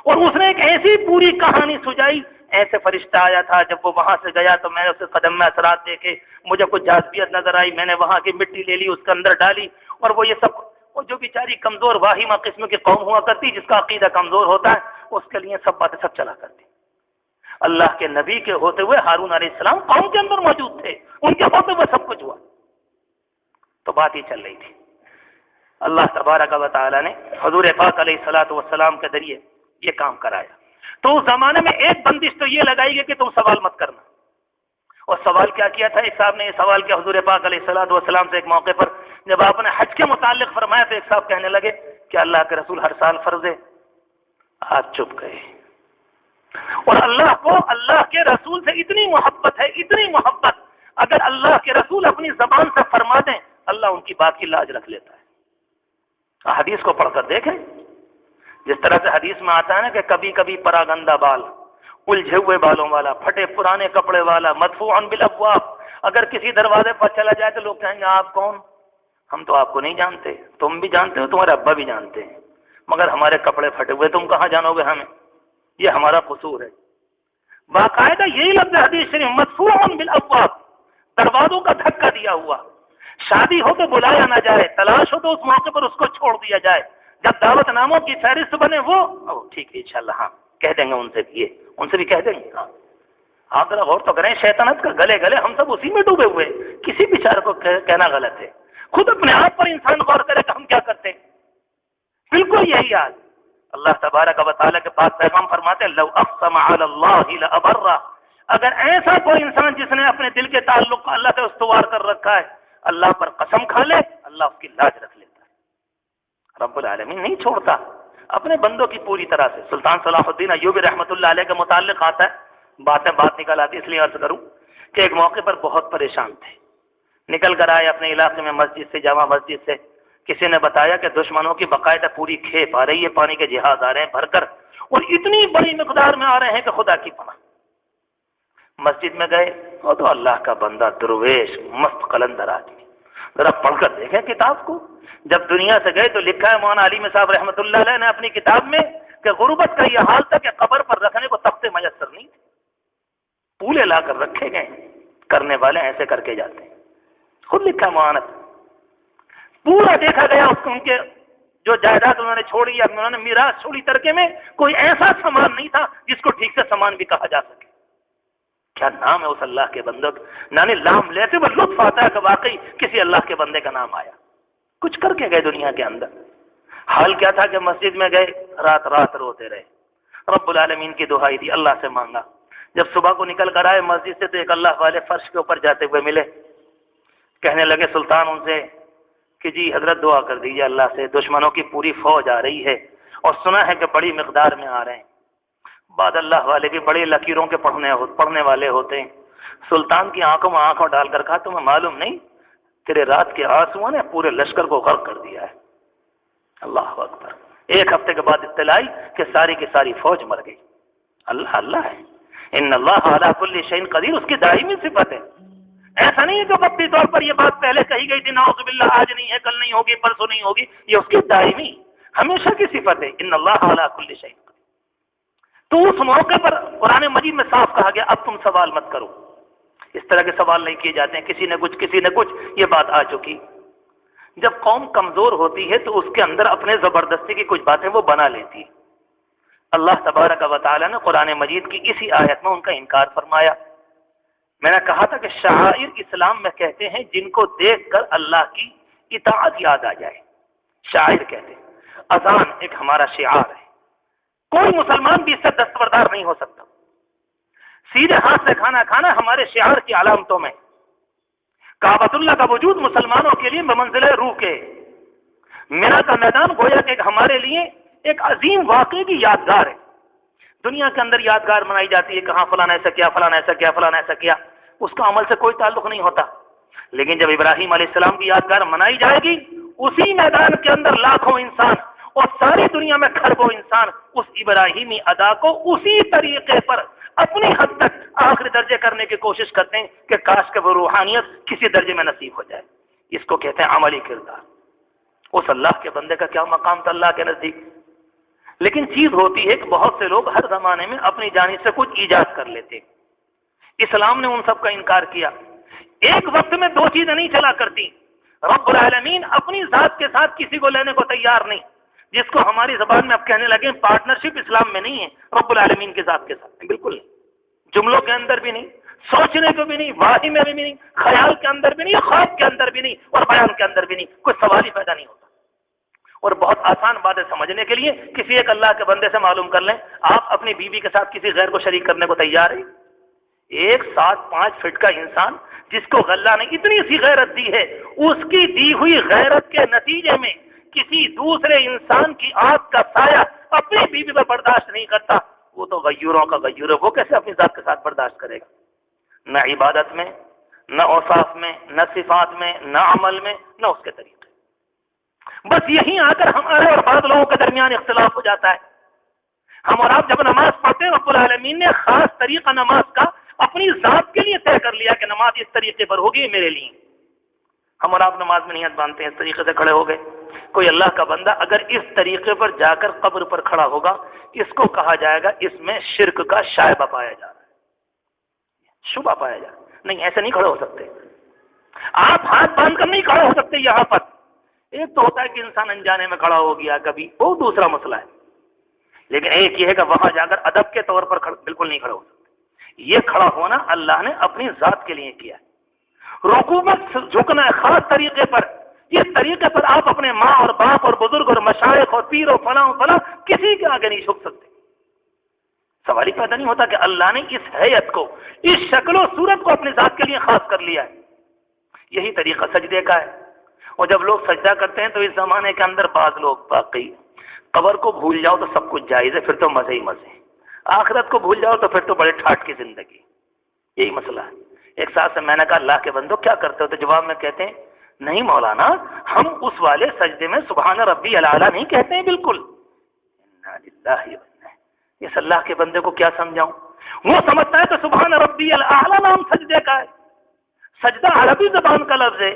A: اور اس نے ایک ایسی پوری کہانی سجائی، ایسے فرشتہ آیا تھا، جب وہ وہاں سے گیا تو میں نے اس کے قدم میں اثرات دیکھے، مجھے کچھ جاذبیت نظر آئی، میں نے وہاں کی مٹی لے لی، اس کے اندر ڈالی، اور وہ یہ سب، وہ جو بیچاری کمزور واہمہ قسم کی قوم ہوا کرتی جس کا عقیدہ کمزور ہوتا ہے، اس کے لیے سب باتیں سب چلا کرتی۔ اللہ کے نبی کے ہوتے ہوئے ہارون علیہ السلام قوم کے اندر موجود تھے، ان کے ہوتے ہوئے سب کچھ ہوا، تو بات ہی چل رہی تھی۔ اللہ تبارک و تعالی نے حضور پاک علیہ الصلوۃ والسلام کے ذریعے یہ کام کرایا۔ تو اس زمانے میں ایک بندش تو یہ لگائی گئی کہ تم سوال مت کرنا، اور سوال کیا کیا تھا؟ ایک صاحب نے یہ سوال کیا حضور پاک علیہ الصلوۃ والسلام سے ایک موقع پر، جب آپ نے حج کے متعلق فرمایا تو ایک صاحب کہنے لگے کہ اللہ کے رسول ہر سال فرض ہے۔ آپ چپ گئے، اور اللہ کو اللہ کے رسول سے اتنی محبت ہے، اتنی محبت، اگر اللہ کے رسول اپنی زبان سے فرما دیں اللہ ان کی بات کی لاج رکھ لیتا ہے۔ حدیث کو پڑھ کر دیکھیں، جس طرح سے حدیث میں آتا ہے نا کہ کبھی کبھی پراگندہ بال، الجھے ہوئے بالوں والا، پھٹے پرانے کپڑے والا، مدفوعا بالابواب، اگر کسی دروازے پر چلا جائے تو لوگ کہیں گے آپ کون؟ ہم تو آپ کو نہیں جانتے، تم بھی جانتے ہو، تمہارے ابا بھی جانتے ہیں، مگر ہمارے کپڑے پھٹے ہوئے تم کہاں جانو گے ہمیں، یہ ہمارا قصور ہے۔ باقاعدہ یہی لفظ حدیث شریف مدفوعا بالابواب، دروازوں کا دھکا دیا ہوا، شادی ہو تو بلایا نہ جائے، تلاش ہو تو اس موقع پر اس کو چھوڑ دیا جائے، جب دعوت ناموں کی فہرست بنے وہ ٹھیک ہے انشاءاللہ، ہاں کہہ دیں گے، ان سے بھی ان سے بھی کہہ دیں گے۔ ہاں آپ ذرا غور تو کریں، شیطنت کا گلے گلے ہم سب اسی میں ڈوبے ہوئے، کسی بیچارے کو کہنا غلط ہے، خود اپنے آپ پر انسان غور کرے کہ ہم کیا کرتے ہیں۔ بالکل یہی حال اللہ تبارک و تعالیٰ کے پاس پیغام فرماتے ہیں لو اقسم علی اللہ لابرہ، اگر ایسا کوئی انسان جس نے اپنے دل کے تعلق کو اللہ سے استوار کر رکھا ہے، اللہ پر قسم کھا لے اللہ اس کی لاج رکھ لیتا ہے۔ رب العالمین نہیں چھوڑتا اپنے بندوں کی پوری طرح سے۔ سلطان صلاح الدین ایوبی رحمۃ اللہ علیہ کے متعلق آتا ہے، بات نکال آتی، اس لیے عرض کروں کہ ایک موقع پر بہت پریشان تھے، نکل کر آئے اپنے علاقے میں مسجد سے، جامع مسجد سے، کسی نے بتایا کہ دشمنوں کی باقاعدہ پوری کھیپ آ رہی ہے، پانی کے جہاز آ رہے ہیں بھر کر، اور اتنی بڑی مقدار میں آ رہے ہیں کہ خدا کی پناہ۔ مسجد میں گئے، وہ تو اللہ کا بندہ درویش مست قلندر آدمی، ذرا پڑھ کر دیکھیں کتاب کو۔ جب دنیا سے گئے تو لکھا ہے مولانا علی صاحب رحمۃ اللہ علیہ نے اپنی کتاب میں کہ غربت کا یہ حال تھا کہ قبر پر رکھنے کو تختے میسر نہیں تھے، پولے لا کر رکھے گئے، کرنے والے ایسے کر کے جاتے ہیں۔ خود لکھا مولانا، پورا دیکھا گیا اس کو، ان کے جو جائیداد انہوں نے چھوڑی یا انہوں نے میراث چھوڑی ترکے میں، کوئی ایسا سامان نہیں تھا جس کو ٹھیک سے سامان بھی کہا جا سکے۔ کیا نام ہے اس اللہ کے بندے کا، نانے نام لیتے وہ لطف آتا ہے کہ واقعی کسی اللہ کے بندے کا نام آیا، کچھ کر کے گئے دنیا کے اندر۔ حال کیا تھا کہ مسجد میں گئے، رات رات روتے رہے، رب العالمین کی دعائی دی، اللہ سے مانگا۔ جب صبح کو نکل کر آئے مسجد سے تو ایک اللہ والے فرش کے اوپر جاتے ہوئے ملے، کہنے لگے سلطان ان سے کہ جی حضرت دعا کر دیجیے اللہ سے، دشمنوں کی پوری فوج آ رہی ہے اور سنا ہے کہ بڑی مقدار میں آ رہے ہیں۔ بعد اللہ والے بھی بڑے لکیروں کے پڑھنے والے ہوتے ہیں، سلطان کی آنکھوں میں آنکھوں ڈال کر کہا تمہیں معلوم نہیں تیرے رات کے آنسوؤں نے پورے لشکر کو غرق کر دیا ہے۔ اللہ اکبر۔ ایک ہفتے کے بعد اطلاع آئی کہ ساری کی ساری فوج مر گئی۔ اللہ اللہ ہے، ان اللہ علی کل شیء قدیر، اس کی دائمی صفت ہے۔ ایسا نہیں ہے کہ وقتی طور پر یہ بات پہلے کہی گئی تھی، نعوذ باللہ آج نہیں ہے، کل نہیں ہوگی، پرسوں نہیں ہوگی، یہ اس کی دائمی ہمیشہ کی صفت ہے، ان اللہ علی کل شیء قدیر۔ تو اس موقع پر قرآن مجید میں صاف کہا گیا اب تم سوال مت کرو، اس طرح کے سوال نہیں کیے جاتے ہیں، کسی نے کچھ، یہ بات آ چکی۔ جب قوم کمزور ہوتی ہے تو اس کے اندر اپنے زبردستی کی کچھ باتیں وہ بنا لیتی ہے۔ اللہ تبارک و تعالیٰ نے قرآن مجید کی اسی آیت میں ان کا انکار فرمایا۔ میں نے کہا تھا کہ شعائر اسلام میں کہتے ہیں جن کو دیکھ کر اللہ کی اطاعت یاد آ جائے، شاعر کہتے ہیں۔ اذان ایک ہمارا شعار ہے، کوئی مسلمان بھی اس سے دستبردار نہیں ہو سکتا۔ سیدھے ہاتھ سے کھانا کھانا ہمارے شعار کی علامتوں میں۔ کعبۃ اللہ کا وجود مسلمانوں کے لیے بمنزلہ روح کے، مینا کا میدان گویا کہ ہمارے لیے ایک عظیم واقعے کی یادگار ہے۔ دنیا کے اندر یادگار منائی جاتی ہے، کہاں فلاں ایسا کیا، فلاں ایسا کیا، فلاں ایسا کیا، اس کا عمل سے کوئی تعلق نہیں ہوتا۔ لیکن جب ابراہیم علیہ السلام کی یادگار منائی جائے گی، اسی میدان کے اندر لاکھوں انسان اور ساری دنیا میں کھربوں انسان اس ابراہیمی ادا کو اسی طریقے پر اپنی حد تک آخری درجے کرنے کی کوشش کرتے ہیں کہ کاش کہ وہ روحانیت کسی درجے میں نصیب ہو جائے۔ اس کو کہتے ہیں عملی کردار۔ اس اللہ کے بندے کا کیا مقام تھا اللہ کے نزدیک۔ لیکن چیز ہوتی ہے کہ بہت سے لوگ ہر زمانے میں اپنی جانب سے کچھ ایجاد کر لیتے۔ اسلام نے ان سب کا انکار کیا۔ ایک وقت میں دو چیزیں نہیں چلا کرتی۔ رب العالمین اپنی ذات کے ساتھ کسی کو لینے کو تیار نہیں، جس کو ہماری زبان میں اب کہنے لگے پارٹنرشپ اسلام میں نہیں ہے، رب العالمین کے ذات کے ساتھ بالکل نہیں، جملوں کے اندر بھی نہیں، سوچنے کو بھی نہیں، واہی میں بھی نہیں، خیال کے اندر بھی نہیں، خواب کے اندر بھی نہیں، اور بیان کے اندر بھی نہیں، کوئی سوال ہی پیدا نہیں ہوتا۔ اور بہت آسان بات ہے سمجھنے کے لیے، کسی ایک اللہ کے بندے سے معلوم کر لیں، آپ اپنی بیوی کے ساتھ کسی غیر کو شریک کرنے کو تیار ہیں؟ ایک 7-5 فٹ کا انسان جس کو اللہ نے اتنی سی غیرت دی ہے، اس کی دی ہوئی غیرت کے نتیجے میں کسی دوسرے انسان کی آنکھ کا سایہ اپنی بیوی پر برداشت نہیں کرتا، وہ تو غیوروں کا غیور ہے، وہ کیسے اپنی ذات کے ساتھ برداشت کرے گا؟ نہ عبادت میں، نہ اوصاف میں، نہ صفات میں، نہ عمل میں، نہ اس کے طریقے۔ بس یہیں آ کر ہمارے اور بعض لوگوں کے درمیان اختلاف ہو جاتا ہے۔ ہم اور آپ جب نماز پڑھتے ہیں، رب العالمین نے خاص طریقہ نماز کا اپنی ذات کے لیے طے کر لیا کہ نماز اس طریقے پر ہوگی میرے لیے۔ ہم اور آپ نماز میں نیت باندھتے ہیں، اس طریقے سے کھڑے ہو گئے۔ کوئی اللہ کا بندہ اگر اس طریقے پر جا کر قبر پر کھڑا ہوگا، اس کو کہا جائے گا اس میں شرک کا شائبہ پایا جا رہا ہے، شبہ پایا جا رہا ہے۔ نہیں، ایسے نہیں کھڑے ہو سکتے، آپ ہاتھ باندھ کر نہیں کھڑے ہو سکتے یہاں پر۔ ایک تو ہوتا ہے کہ انسان انجانے میں کھڑا ہو گیا کبھی، وہ دوسرا مسئلہ ہے، لیکن ایک یہ ہے کہ وہاں جا کر ادب کے طور پر بالکل نہیں کھڑے ہو سکتے۔ یہ کھڑا ہونا اللہ نے اپنی ذات کے لیے کیا ہے۔ رکوع میں جھکنا ہے خاص طریقے پر، اس طریقے پر آپ اپنے ماں اور باپ اور بزرگ اور مشائخ اور پیر اور فلاں کسی کے آگے نہیں جھک سکتے۔ سوال ہی پیدا نہیں ہوتا کہ اللہ نے اس حیت کو، اس شکل و صورت کو اپنی ذات کے لیے خاص کر لیا ہے۔ یہی طریقہ سجدے کا ہے۔ اور جب لوگ سجدہ کرتے ہیں تو اس زمانے کے اندر بعض لوگ واقعی قبر کو بھول جاؤ تو سب کچھ جائز ہے، پھر تو مزے ہی مزے، آخرت کو بھول جاؤ تو پھر تو بڑے ٹھاٹ کی زندگی، یہی مسئلہ ہے۔ ایک ساتھ سے میں نے کہا اللہ کے بندو کیا کرتے ہو؟ تو جواب میں کہتے ہیں نہیں مولانا، ہم اس والے سجدے میں سبحان ربی الاعلیٰ نہیں کہتے ہیں بالکل۔ انا للہ و انا، اس اللہ کے بندے کو کیا سمجھاؤں؟ وہ سمجھتا ہے تو سبحان ربی الاعلیٰ نام سجدے کا ہے۔ سجدہ عربی زبان کا لفظ ہے۔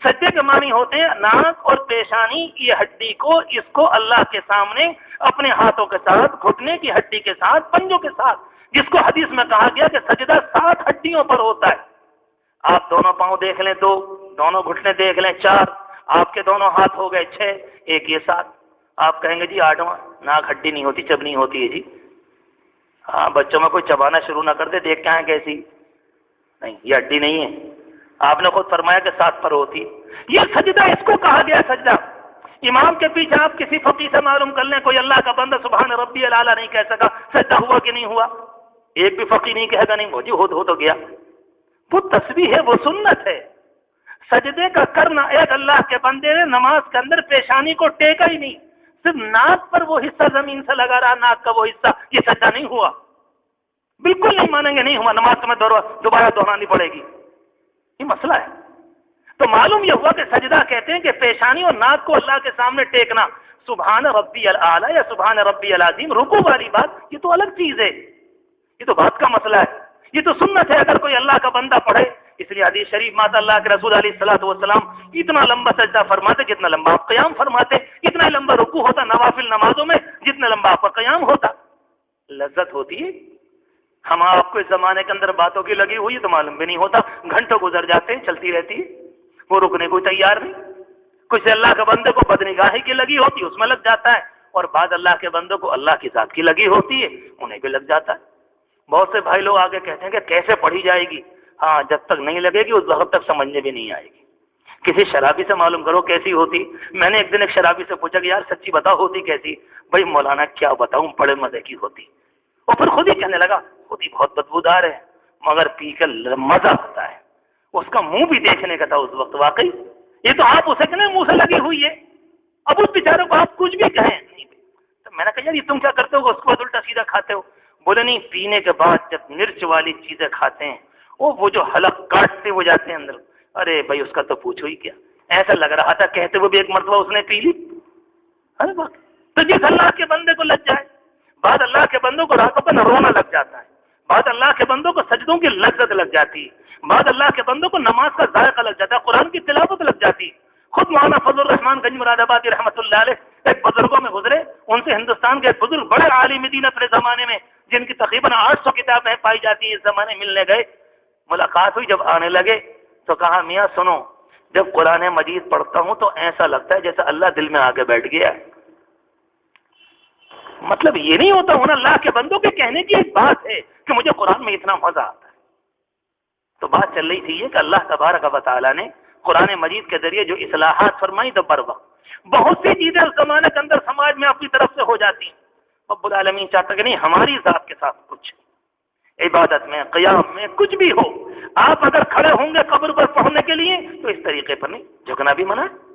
A: سجدے کے معنی ہوتے ہیں ناک اور پیشانی کی ہڈی کو، اس کو اللہ کے سامنے اپنے ہاتھوں کے ساتھ، گھٹنے کی ہڈی کے ساتھ، پنجوں کے ساتھ، جس کو حدیث میں کہا گیا کہ سجدہ 7 ہڈیوں پر ہوتا ہے۔ آپ دونوں پاؤں دیکھ لیں 2، دونوں گھٹنے دیکھ لیں 4، آپ کے دونوں ہاتھ ہو گئے 6، ایک یہ 7۔ آپ کہیں گے جی 8واں ناک ہڈی نہیں ہوتی، چبنی ہوتی ہے جی۔ ہاں بچوں میں کوئی چبانا شروع نہ کر دے، دیکھ کے آئیں کیسی، نہیں یہ ہڈی نہیں ہے، آپ نے خود فرمایا کہ 7 پر ہوتی۔ یہ سجدہ اس کو کہا گیا سجدہ۔ امام کے پیچھے آپ کسی فقیہ سے معلوم کر لیں، کوئی اللہ کا بندہ سبحان ربی الاعلیٰ نہیں کہہ سکا، سجدہ ہوا کہ نہیں ہوا؟ ایک بھی فقیہ نہیں کہے گا نہیں وہ جی ہو تو گیا۔ وہ تسبیح ہے، وہ سنت ہے۔ سجدے کا کرنا ایک اللہ کے بندے نے نماز کے اندر پیشانی کو ٹیکا ہی نہیں، صرف ناک پر وہ حصہ زمین سے لگا رہا، ناک کا وہ حصہ، یہ سجدہ نہیں ہوا، بالکل نہیں مانیں گے نہیں ہوا، نماز تمہیں دوبارہ دہرانی پڑے گی، یہ مسئلہ ہے۔ تو معلوم یہ ہوا کہ سجدہ کہتے ہیں کہ پیشانی اور ناک کو اللہ کے سامنے ٹیکنا۔ سبحان ربی الاعلیٰ یا سبحان ربی العظیم رکوع والی بات یہ تو الگ چیز ہے، یہ تو بات کا مسئلہ ہے، یہ تو سنت ہے اگر کوئی اللہ کا بندہ پڑھے۔ اس لیے حدیث شریف میں اللہ کے رسول علیہ الصلوۃ والسلام اتنا لمبا سجدہ فرماتے جتنا لمبا آپ قیام فرماتے، اتنا لمبا رکوع ہوتا نوافل نمازوں میں جتنا لمبا آپ کا قیام ہوتا۔ لذت ہوتی ہے۔ ہم آپ کو اس زمانے کے اندر باتوں کی لگی ہوئی تو معلوم بھی نہیں ہوتا، گھنٹوں گزر جاتے ہیں، چلتی رہتی ہے، وہ رکنے کو تیار نہیں۔ کچھ اللہ کے بندے کو بدنگاہی کی لگی ہوتی ہے، اس میں لگ جاتا ہے، اور بعض اللہ کے بندوں کو اللہ کی ذات کی لگی ہوتی ہے، انہیں بھی لگ جاتا ہے۔ بہت سے بھائی لوگ آگے کہتے ہیں کہ کیسے پڑھی جائے گی؟ ہاں جب تک نہیں لگے گی اس وقت تک سمجھنے بھی نہیں آئے گی۔ کسی شرابی سے معلوم کرو کیسی ہوتی۔ میں نے ایک دن ایک شرابی سے پوچھا کہ یار سچی بتاؤ ہوتی کیسی؟ بھائی مولانا کیا بتاؤں، بڑے مزے کی ہوتی۔ اور پھر خود ہی کہنے لگا خود ہی بہت بدبودار ہے مگر پی کر مزہ آتا ہے۔ اس کا منہ بھی دیکھنے کا تھا اس وقت، واقعی یہ تو آپ اسے کہنے منہ سے لگی ہوئی ہے، اب اس بیچارے کو آپ کچھ بھی کہیں نہیں۔ تو میں نے کہا یار یہ تم کیا کرتے ہو؟ اس کو بعد الٹا سیدھا کھاتے ہو۔ بولے نہیں، پینے کے بعد جب مرچ والی چیزیں کھاتے ہیں وہ جو حلق کاٹتے ہو جاتے ہیں اندر، ارے بھائی اس کا تو پوچھو ہی کیا، ایسا لگ رہا تھا کہتے ہوئے بھی ایک مرتبہ اس نے پی لی۔ ارے بات تو جس اللہ کے بندے کو لگ جائے، بعد اللہ کے بندوں کو راتوں کو رونا لگ جاتا ہے، بعد اللہ کے بندوں کو سجدوں کی لذت لگ جاتی ہے، بعد اللہ کے بندوں کو نماز کا ذائقہ لگ جاتا ہے، قرآن کی تلاوت لگ جاتی ہے۔ خود مولانا فضل الرحمان گنج مراد آبادی رحمۃ اللہ علیہ ایک بزرگوں میں گزرے، ان سے ہندوستان کے ایک بزرگ بڑے عالم دین اپنے زمانے میں جن کی تقریباً 800 کتابیں پائی جاتی ہیں، اس زمانے ملنے گئے، ملاقات ہوئی، جب آنے لگے تو کہا میاں سنو، جب قرآن مجید پڑھتا ہوں تو ایسا لگتا ہے جیسے اللہ دل میں آ کے بیٹھ گیا۔ مطلب یہ نہیں ہوتا ہونا، اللہ کے بندوں کے کہنے کی ایک بات ہے کہ مجھے قرآن میں اتنا مزہ آتا ہے۔ تو بات چل رہی تھی یہ کہ اللہ تبارک و تعالیٰ نے قرآن مجید کے ذریعے جو اصلاحات فرمائی تو بر وقت بہت سی چیزیں اس زمانے کے اندر سماج میں اپنی طرف سے ہو جاتی ہیں۔ رب العالمین چاہتا کہ نہیں ہماری ذات کے ساتھ کچھ عبادت میں، قیام میں، کچھ بھی ہو، آپ اگر کھڑے ہوں گے قبر پر پڑھنے کے لیے تو اس طریقے پر نہیں، جھکنا بھی منع ہے۔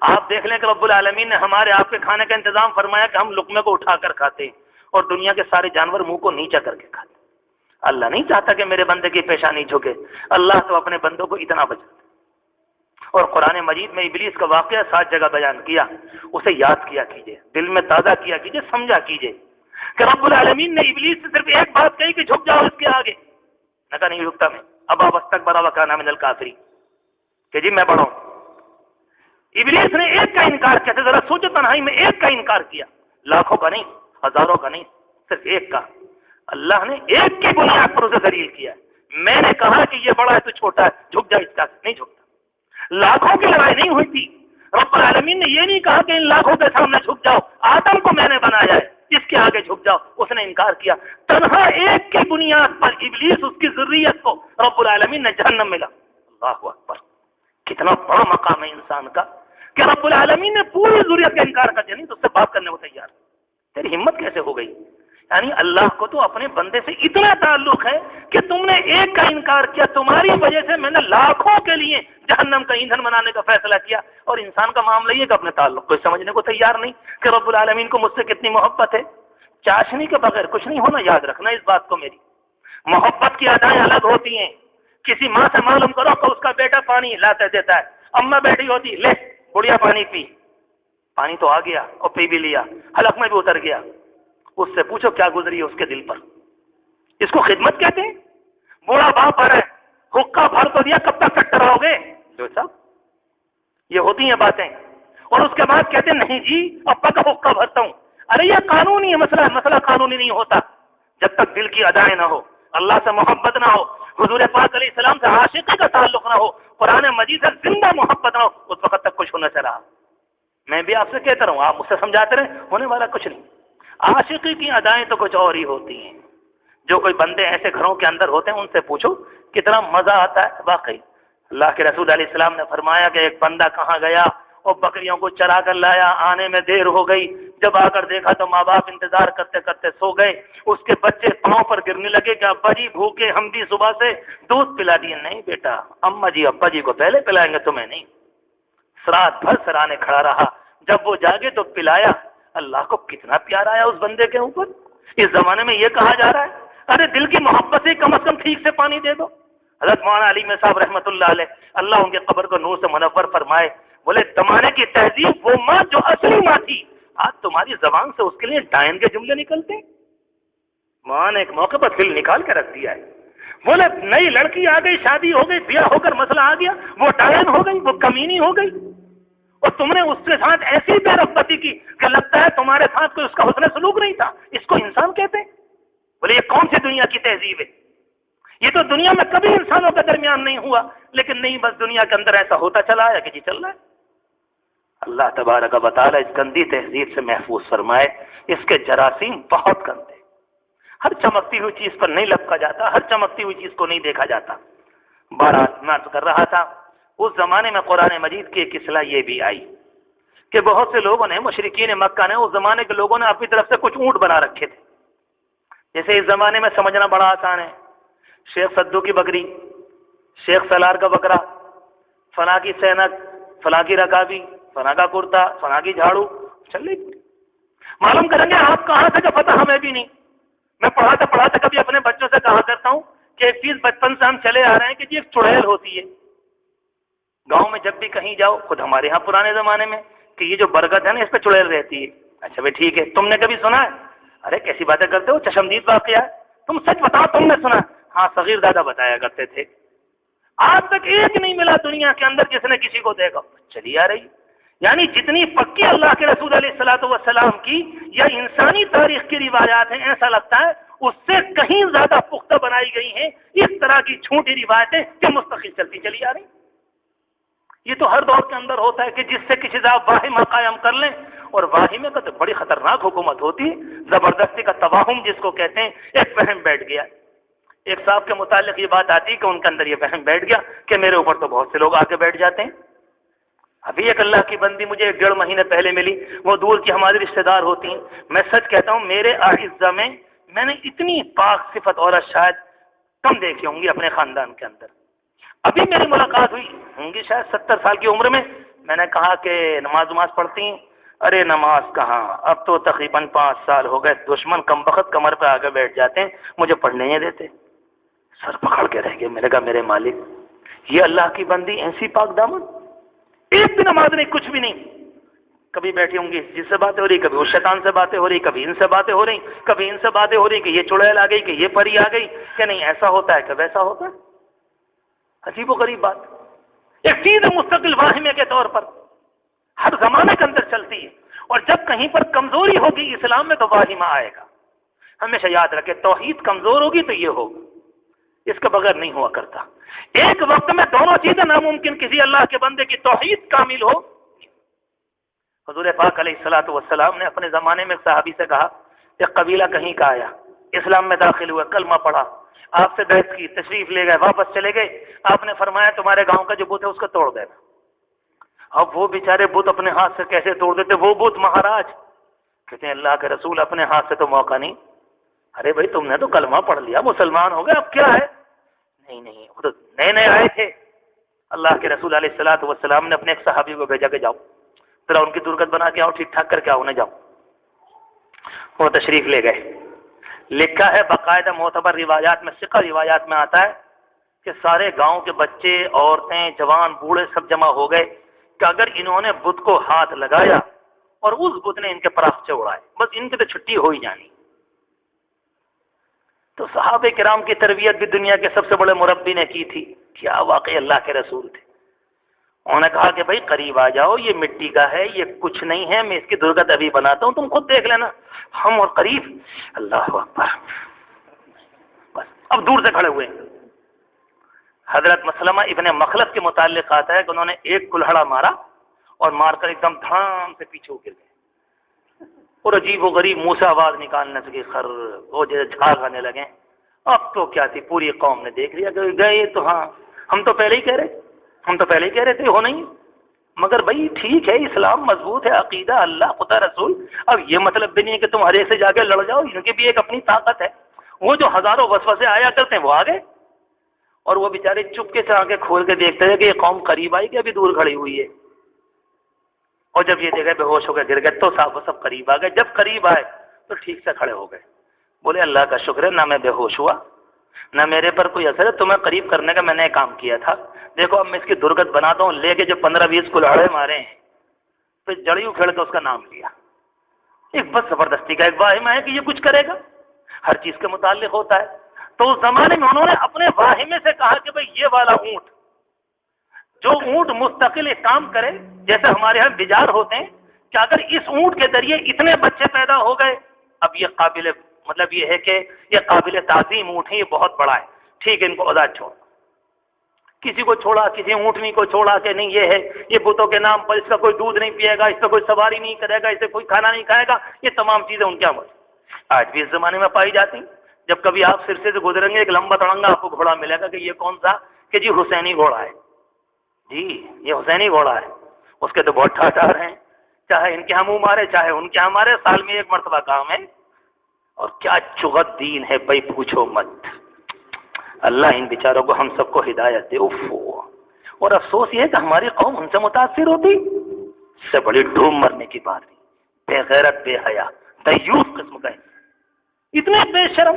A: آپ دیکھ لیں کہ رب العالمین نے ہمارے آپ کے کھانے کا انتظام فرمایا کہ ہم لقمے کو اٹھا کر کھاتے ہیں اور دنیا کے سارے جانور منہ کو نیچا کر کے کھاتے ہیں۔ اللہ نہیں چاہتا کہ میرے بندے کی پیشانی جھکے، اللہ تو اپنے بندوں کو اتنا بچاتا ہے۔ اور قرآن مجید میں ابلیس کا واقعہ 7 جگہ بیان کیا، اسے یاد کیا کیجئے، دل میں تازہ کیا کیجئے، سمجھا کیجئے کہ رب العالمین نے ابلیس سے صرف ایک بات کہی کہ جھک جاؤ اس کے آگے، نہ کہا نہیں جھکتا میں، ابا واستکبر وکان من الکافرین، کہ جی میں بڑھوں۔ ابلیس نے ایک کا انکار کیا تھا، ذرا سوچو تنہائی میں ایک کا انکار کیا، لاکھوں کا نہیں، ہزاروں کا نہیں، صرف ایک کا۔ اللہ نے ایک کی بنیاد پر اسے ذلیل کیا۔ میں نے کہا کہ یہ بڑا ہے تو چھوٹا ہے، جھک جا اس کا، نہیں جھکتا۔ لاکھوں کی لڑائی نہیں ہوئی تھی، رب العالمین نے یہ نہیں کہا کہ ان لاکھوں کے سامنے جھک جاؤ، آدم کو میں نے بنایا ہے اس کے آگے جھک جاؤ، اس نے انکار کیا۔ تنہا ایک کی بنیاد پر ابلیس اس کی ذریت کو رب العالمین نے جہنم ملا۔ اللہ اکبر، کتنا بڑا مقام ہے انسان کا کہ رب العالمین نے پوری ذریت کا انکار کر دیا، نہیں تو اس سے بات کرنے کو تیار۔ تیری ہمت کیسے ہو گئی؟ یعنی اللہ کو تو اپنے بندے سے اتنا تعلق ہے کہ تم نے ایک کا انکار کیا، تمہاری وجہ سے میں نے لاکھوں کے لیے جہنم کا ایندھن بنانے کا فیصلہ کیا۔ اور انسان کا معاملہ یہ کہ اپنے تعلق کو سمجھنے کو تیار نہیں کہ رب العالمین کو مجھ سے کتنی محبت ہے۔ چاشنی کے بغیر کچھ نہیں ہونا، یاد رکھنا اس بات کو، میری محبت کی ادائیں الگ ہوتی ہیں، کسی ماں سے معلوم کرو کہ اس کا بیٹا پانی لاتے دیتا ہے، اماں بیٹھی ہوتی لے بڑھیا پانی پی، پانی تو آ گیا اور پی بھی لیا، حلق میں بھی اتر گیا، اس سے پوچھو کیا گزری ہے اس کے دل پر۔ اس کو خدمت کہتے ہیں؟ بوڑھا باپ آ رہا ہے، حقہ بھر تو دیا، کب تک کٹ رہو گے؟ جو صاحب یہ ہوتی ہیں باتیں، اور اس کے بعد کہتے ہیں نہیں جی ابا کا حقہ بھرتا ہوں۔ ارے یہ قانونی مسئلہ ہے، مسئلہ قانونی نہیں ہوتا جب تک دل کی ادائیں نہ ہو، اللہ سے محبت نہ ہو، حضور پاک علیہ السلام سے عاشقی کا تعلق نہ ہو، قرآن مجید سے زندہ محبت نہ ہو، اس وقت تک کچھ ہونا چلا۔ میں بھی آپ سے کہتا رہوں، آپ مجھ سے سمجھاتے رہے، ہونے والا کچھ نہیں۔ عاشقی کی ادائیں تو کچھ اور ہی ہوتی ہیں۔ جو کوئی بندے ایسے گھروں کے اندر ہوتے ہیں ان سے پوچھو کتنا مزہ آتا ہے۔ واقعی اللہ کے رسول علیہ السلام نے فرمایا کہ ایک بندہ کہاں گیا اور بکریوں کو چرا کر لایا، آنے میں دیر ہو گئی، جب آ کر دیکھا تو ماں باپ انتظار کرتے کرتے سو گئے، اس کے بچے پاؤں پر گرنے لگے کہ ابا جی بھوکے، ہم بھی صبح سے دودھ پلا دیے۔ نہیں بیٹا، اما جی ابا جی کو پہلے پلائیں گے، تمہیں نہیں۔ رات بھر سرانے کھڑا رہا، جب وہ جاگے تو پلایا۔ اللہ کو کتنا پیار آیا اس بندے کے اوپر۔ اس زمانے میں یہ کہا جا رہا ہے ارے دل کی محبت سے کم از کم ٹھیک سے پانی دے دو۔ حضرت مولانا علی میں صاحب رحمۃ اللہ علیہ، اللہ ان کے قبر کو نور سے منور فرمائے، بولے زمانے کی تہذیب وہ ماں جو اصلی ماں تھی، آج تمہاری زبان سے اس کے لیے ڈائن کے جملے نکلتے۔ ماں نے ایک موقع پر دل نکال کے رکھ دیا ہے، بولے نئی لڑکی آ گئی، شادی ہو گئی، بیاہ ہو کر مسئلہ آ گیا، وہ ڈائن ہو گئی، وہ کمینی ہو گئی، اور تم نے اس کے ساتھ ایسی بے رغبتی کی کہ لگتا ہے تمہارے ساتھ کوئی اس کا حسن سلوک نہیں تھا۔ اس کو انسان کہتے ہیں؟ بولے یہ کون سی دنیا کی تہذیب ہے؟ یہ تو دنیا میں کبھی انسانوں کے درمیان نہیں ہوا، لیکن نہیں بس دنیا کے اندر ایسا ہوتا چلا ہے کہ جی چل رہا ہے۔ اللہ تبارک و تعالیٰ اس گندی تہذیب سے محفوظ فرمائے۔ اس کے جراثیم بہت گندے، ہر چمکتی ہوئی چیز پر نہیں لپکا جاتا، ہر چمکتی ہوئی چیز کو نہیں دیکھا جاتا۔ بہرحال میں عرض کر رہا تھا اس زمانے میں قرآن مجید کی ایک اصلاح یہ بھی آئی کہ بہت سے لوگوں نے، مشرکین مکہ نے، اس زمانے کے لوگوں نے اپنی طرف سے کچھ اونٹ بنا رکھے تھے۔ جیسے اس زمانے میں سمجھنا بڑا آسان ہے، شیخ سدو کی بکری، شیخ سالار کا بکرا، فلاں کی سینک، فلاں کی رکابی، فلاں کا کرتا، فلاں کی جھاڑو، چل رہی پوری۔ معلوم کریں گے آپ کہاں سے، جو پتہ ہمیں بھی نہیں۔ میں پڑھاتے کبھی اپنے بچوں سے کہا کرتا ہوں کہ ایک چیز بچپن سے ہم چلے آ رہے ہیں کہ جی ایک چڑیل ہوتی ہے۔ گاؤں میں جب بھی کہیں جاؤ، خود ہمارے ہاں پرانے زمانے میں، کہ یہ جو برگد ہے نا اس پہ چڑیل رہتی ہے۔ اچھا بھائی ٹھیک ہے، تم نے کبھی سنا ہے؟ ارے کیسی باتیں کرتے ہو، چشمدید واقعہ ہے، تم سچ بتاؤ تم نے سنا؟ ہاں صغیر دادا بتایا کرتے تھے۔ آج تک ایک نہیں ملا دنیا کے اندر جس نے کسی کو دیکھا، چلی آ رہی۔ یعنی جتنی پکی اللہ کے رسول علیہ الصلوۃ والسلام کی یا انسانی تاریخ کی روایات ہیں، ایسا لگتا ہے اس سے کہیں زیادہ پختہ بنائی گئی ہیں اس طرح کی جھوٹی روایتیں کہ مستقل چلتی چلی آ رہی۔ یہ تو ہر دور کے اندر ہوتا ہے کہ جس سے کسی سے آپ واہمہ قائم کر لیں، اور واہمے کا تو بڑی خطرناک حکومت ہوتی ہے، زبردستی کا توہم جس کو کہتے ہیں۔ ایک وہم بیٹھ گیا، ایک صاحب کے متعلق یہ بات آتی کہ ان کے اندر یہ وہم بیٹھ گیا کہ میرے اوپر تو بہت سے لوگ آ کے بیٹھ جاتے ہیں۔ ابھی ایک اللہ کی بندی مجھے 1.5 مہینے پہلے ملی، وہ دور کی ہماری رشتہ دار ہوتی ہیں۔ میں سچ کہتا ہوں میرے اعزہ میں نے اتنی پاک صفت عورت شاید کم دیکھی ہوں گی اپنے خاندان کے اندر۔ ابھی میری ملاقات ہوئی ہوں گی شاید 70 سال کی عمر میں۔ میں نے کہا کہ نماز پڑھتی ہیں؟ ارے نماز کہاں، اب تو تقریباً 5 سال ہو گئے، دشمن کم بخت کمر پہ آگے بیٹھ جاتے ہیں، مجھے پڑھنے نہیں دیتے۔ سر پکڑ کے رہ گئے۔ میں نے کہا میرے مالک، یہ اللہ کی بندی ایسی پاک دامن، ایک بھی نماز نہیں، کچھ بھی نہیں۔ کبھی بیٹھی ہوں گی جس سے باتیں ہو رہی، کبھی اس شیطان سے باتیں ہو رہی، کبھی ان سے باتیں ہو رہی، کبھی ان سے باتیں ہو رہی کہ یہ چڑیل آ گئی، کہ یہ پری آ گئی، کہ نہیں ایسا ہوتا ہے کہ ویسا ہوتا ہے۔ عجیب و غریب بات، ایک چیز مستقل واہمے کے طور پر ہر زمانے کے اندر چلتی ہے، اور جب کہیں پر کمزوری ہوگی اسلام میں تو واہمہ آئے گا۔ ہمیشہ یاد رکھے توحید کمزور ہوگی تو یہ ہوگا، اس کے بغیر نہیں ہوا کرتا۔ ایک وقت میں دونوں چیزیں ناممکن، کسی اللہ کے بندے کی توحید کامل ہو۔ حضور پاک علیہ الصلوۃ والسلام نے اپنے زمانے میں ایک صحابی سے کہا، ایک قبیلہ کہیں کا آیا، اسلام میں داخل ہوا، کلمہ پڑھا، آپ سے بحث کی، تشریف لے گئے، واپس چلے گئے۔ آپ نے فرمایا تمہارے گاؤں کا جو بت ہے اس کو توڑ دینا۔ اب وہ بیچارے بت اپنے ہاتھ سے کیسے توڑ دیتے، وہ بت مہاراج کہتے ہیں اللہ کے رسول اپنے ہاتھ سے تو موقع نہیں۔ ارے بھائی تم نے تو کلمہ پڑھ لیا، مسلمان ہو گئے، اب کیا ہے؟ نہیں وہ تو نئے آئے تھے۔ اللہ کے رسول علیہ الصلوۃ والسلام نے اپنے ایک صحابی کو بھیجا کہ جاؤ ذرا ان کی درگت بنا کے آؤ، ٹھیک ٹھاک کر کے آؤ، انہیں جاؤ۔ وہ تشریف لے گئے۔ لکھا ہے باقاعدہ معتبر روایات میں، ثقہ روایات میں آتا ہے کہ سارے گاؤں کے بچے، عورتیں، جوان، بوڑھے سب جمع ہو گئے کہ اگر انہوں نے بت کو ہاتھ لگایا اور اس بت نے ان کے پراخچے اڑائے، بس ان کی تو چھٹی ہو ہی جانی۔ تو صحابہ کرام کی تربیت بھی دنیا کے سب سے بڑے مربی نے کی تھی، کیا واقعی اللہ کے رسول تھے۔ انہوں نے کہا کہ بھائی قریب آ جاؤ، یہ مٹی کا ہے، یہ کچھ نہیں ہے، میں اس کی درگت ابھی بناتا ہوں، تم خود دیکھ لینا۔ ہم اور قریب، اللہ اکبر، بس اب دور سے کھڑے ہوئے۔ حضرت مسلمہ ابن مخلد کے متعلق آتا ہے کہ انہوں نے ایک کلہڑا مارا اور مار کر ایک دم دھام سے پیچھے گر گئے، اور عجیب و غریب منہ سے آواز نکالنے سے خر، وہ جیسے جھاگ آنے لگے۔ اب تو کیا تھی، پوری قوم نے دیکھ لیا کہ گئے تو ہاں، ہم تو پہلے ہی کہہ رہے تھے ہو نہیں، مگر بھائی ٹھیک ہے، اسلام مضبوط ہے، عقیدہ اللہ خدا رسول۔ اب یہ مطلب بھی نہیں ہے کہ تم ہر ایک سے جا کے لڑ جاؤ، ان کی بھی ایک اپنی طاقت ہے۔ وہ جو ہزاروں وسوسے آیا کرتے ہیں وہ آ گئے، اور وہ بیچارے چپکے سے آنکھیں کھول کے دیکھتے ہیں کہ یہ قوم قریب آئی کہ ابھی دور کھڑی ہوئی ہے، اور جب یہ دیکھے بے ہوش ہو کے گر گئے تو سب قریب آ گئے۔ جب قریب آئے تو ٹھیک سے کھڑے ہو گئے، بولے اللہ کا شکر ہے، نہ میں بے ہوش ہوا نہ میرے پر کوئی اثر ہے، تمہیں قریب کرنے کا میں نے کام کیا تھا۔ دیکھو اب میں اس کی درگت بناتا ہوں، لے کے جو 15-20 کلہاڑے مارے ہیں، پھر جڑی اکھیڑ کے اس کا نام لیا۔ ایک بس زبردستی کا ایک واہمہ ہے کہ یہ کچھ کرے گا، ہر چیز کے متعلق ہوتا ہے۔ تو اس زمانے میں انہوں نے اپنے واہمے سے کہا کہ بھئی یہ والا اونٹ، جو اونٹ مستقل ایک کام کرے، جیسے ہمارے ہاں بجار ہوتے ہیں، کہ اگر اس اونٹ کے ذریعے اتنے بچے پیدا ہو گئے، اب یہ قابل مطلب یہ ہے کہ یہ قابل تعظیم اونٹ ہے، یہ بہت بڑا ہے، ٹھیک ہے ان کو آزاد چھوڑ۔ کسی کو چھوڑا، کسی اونٹنی کو چھوڑا کہ نہیں یہ ہے، یہ بتوں کے نام پر اس کا کوئی دودھ نہیں پیے گا، اس کا کوئی سواری نہیں کرے گا، اسے کوئی کھانا نہیں کھائے گا، یہ تمام چیزیں ان کے عمل آج بھی اس زمانے میں پائی جاتی ہیں۔ جب کبھی آپ سرسے سے گزریں گے، ایک لمبا تڑنگا آپ کو گھوڑا ملے گا کہ یہ کون سا، کہ جی حسینی گھوڑا ہے، جی یہ حسینی گھوڑا ہے، اس کے تو بہت ٹھاٹھار ہیں، چاہے ان کے ہم مارے چاہے ان کے ہمارے، سال میں ایک مرتبہ کام ہے۔ اور کیا چغت دین ہے بھائی، پوچھو مت۔ اللہ ان بیچاروں کو ہم سب کو ہدایت دے۔ اور افسوس یہ ہے کہ ہماری قوم ان سے متاثر ہوتی، اس سے بڑی ڈھوم مرنے کی بات نہیں، بے غیرت، بے حیا، دیوس قسم کا ہے، اتنے بے شرم۔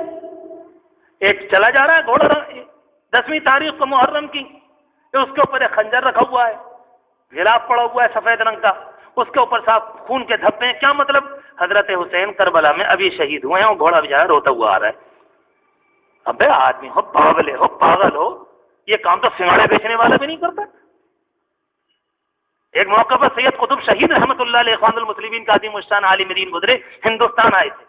A: ایک چلا جا رہا ہے گھوڑا 10ویں تاریخ کو محرم کی، اس کے اوپر ایک خنجر رکھا ہوا ہے، غلاف پڑا ہوا ہے سفید رنگ کا، اس کے اوپر صاحب خون کے دھبے ہیں۔ کیا مطلب؟ حضرت حسین کربلا میں ابھی شہید ہوئے ہیں، اور گھوڑا بیچارہ روتا ہوا آ رہا ہے۔ ابے آدمی ہو، پاگل ہو، یہ کام تو سنگاڑے بیچنے والا بھی نہیں کرتا۔ ایک موقع پر سید قطب شہید رحمۃ اللہ علیہ اخوان المسلمین کا عظیم الشان عالم دین گزرے، ہندوستان آئے تھے۔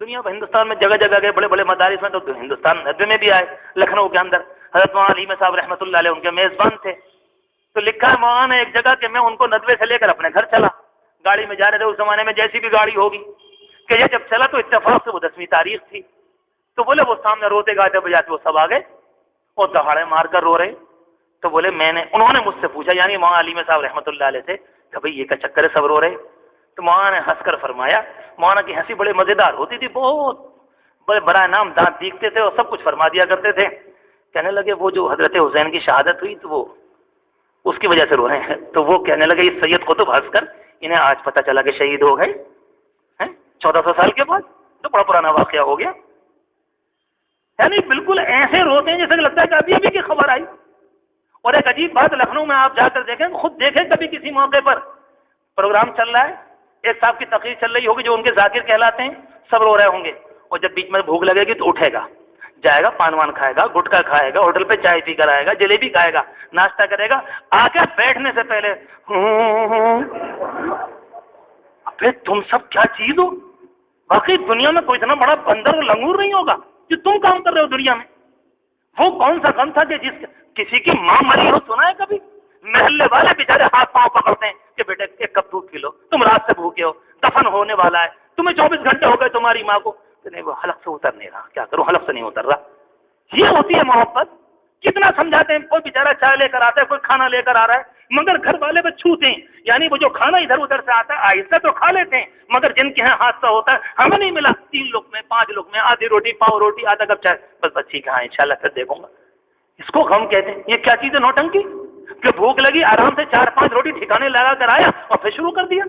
A: دنیا میں ہندوستان میں جگہ جگہ گئے، بڑے بڑے مدارس میں، تو ہندوستان ندوے میں بھی آئے، لکھنؤ کے اندر حضرت مولانا علی صاحب رحمۃ اللہ علیہ ان کے میزبان تھے۔ تو لکھا ہے مولانا نے ایک جگہ کہ میں ان کو ندوے سے لے کر اپنے گھر چلا، گاڑی میں جا رہے تھے، اس زمانے میں جیسی بھی گاڑی ہوگی، کہ یہ جب چلا تو اتفاق سے وہ 10ویں تاریخ تھی۔ تو بولے وہ سامنے روتے گاتے بجاتے وہ سب آ گئے اور دہاڑے مار کر رو رہے۔ تو بولے انہوں نے مجھ سے پوچھا، یعنی مولانا علی صاحب رحمۃ اللہ علیہ سے، کہ بھئی یہ کیا چکر ہے، سب رو رہے؟ تو مولانا نے ہنس کر فرمایا، مولانا کی ہنسی بڑے مزیدار ہوتی تھی، بہت بڑے برائے نام دانت دیکھتے تھے اور سب کچھ فرما دیا کرتے تھے۔ کہنے لگے وہ جو حضرت حسین کی شہادت ہوئی تو وہ اس کی وجہ سے رو رہے ہیں۔ تو وہ کہنے لگے یہ سید قطب ہنس کر، انہیں آج پتہ چلا کہ شہید ہو گئے 1400 سال کے بعد، تو بڑا پرانا واقعہ ہو گیا۔ یعنی بالکل ایسے روتے ہیں جیسے لگتا ہے کہ ابھی ابھی کی خبر آئی۔ اور ایک عجیب بات، لکھنؤ میں آپ جا کر دیکھیں، خود دیکھیں کبھی کسی موقع پر پروگرام چل رہا ہے، ایک صاحب کی تقریر چل رہی ہوگی جو ان کے ذاکر کہلاتے ہیں، سب رو رہے ہوں گے، اور جب بیچ میں بھوک لگے گی تو اٹھے گا، جائے گا، پان وان کھائے گا، گٹکا کھائے گا، ہوٹل پہ چائے پی کر آئے گا، جلیبی کھائے گا، ناشتہ کرے گا، آ کے بیٹھنے سے پہلے ابے تم سب کیا چیز ہو؟ باقی دنیا میں کوئی اتنا بڑا بندر اور لنگور نہیں ہوگا جو تم کام کر رہے ہو دنیا میں۔ وہ کون سا غم تھا کہ کسی کی ماں مری ہو، سنا ہے کبھی؟ محلے والے بیچارے ہاتھ پاؤں پکڑتے ہیں کہ بیٹے ایک کپ دودھ پی لو، تم رات سے بھوکے ہو، دفن ہونے والا ہے، تمہیں 24 گھنٹے ہو گئے تمہاری ماں کو، نہیں وہ حلق سے اتر نہیں رہا، کیا کروں، حلق سے نہیں اتر رہا۔ یہ ہوتی ہے محبت۔ کتنا سمجھاتے ہیں، کوئی بیچارہ چائے لے کر آتا ہے، کوئی کھانا لے کر آ رہا ہے، مگر گھر والے پہ چھوتے ہیں، یعنی وہ جو کھانا ادھر ادھر سے آتا ہے آہستہ تو کھا لیتے ہیں، مگر جن کے یہاں حادثہ ہوتا ہے ہمیں نہیں ملا، 3 لقمے 5 لقمے، آدھی روٹی، پاؤ روٹی، آدھا کپ چائے، بس بچی کہاں ہے، انشاءاللہ پھر دیکھوں گا۔ اس کو غم کہتے ہیں۔ یہ کیا چیز ہے نوٹنکی، کہ بھوک لگی آرام سے 4-5 روٹی ٹھکانے لگا کر آیا اور پھر شروع کر دیا،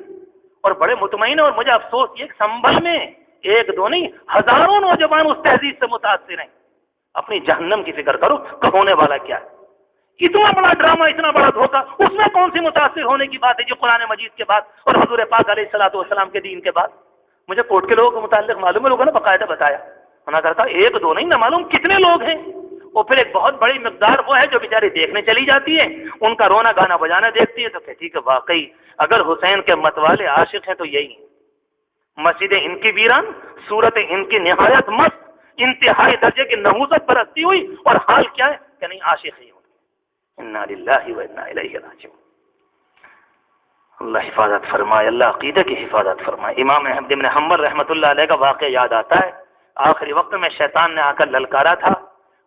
A: اور بڑے مطمئن۔ اور مجھے افسوس یہ سنبھل میں 1 2 نہیں، ہزاروں نوجوان اس تہذیب سے متاثر ہیں۔ اپنی جہنم کی فکر کرو کہ ہونے والا کیا ہے. اتنا بڑا ڈرامہ، اتنا بڑا دھوکہ، اس میں کون سی متاثر ہونے کی بات ہے جو قرآن مجید کے بعد اور حضور پاک علیہ الصلوۃ والسلام کے دین کے بعد. مجھے کورٹ کے لوگوں کے متعلق معلوم ہے، لوگوں نے باقاعدہ بتایا، منع کرتا ایک دو نہیں، نہ معلوم کتنے لوگ ہیں. وہ پھر ایک بہت بڑی مقدار وہ ہے جو بیچاری دیکھنے چلی جاتی ہے، ان کا رونا گانا بجانا دیکھتی ہے تو کہتی ہے کہ واقعی اگر حسین کے مت والے عاشق ہیں تو یہی ہیں. مسجدیں ان کی ویران، صورتیں ان کی نہایت مست، انتہائی درجے کی نحوست برستی ہوئی، اور حال کیا ہے کہ نہیں عاشق ہی ہوں. انا للہ و انا الیہ راجعون. اللہ حفاظت فرمائے، اللہ عقیدہ کی حفاظت فرمائے. امام احمد بن حنبل رحمۃ اللہ علیہ کا واقعہ یاد آتا ہے. آخری وقت میں شیطان نے آ کر للکارا تھا،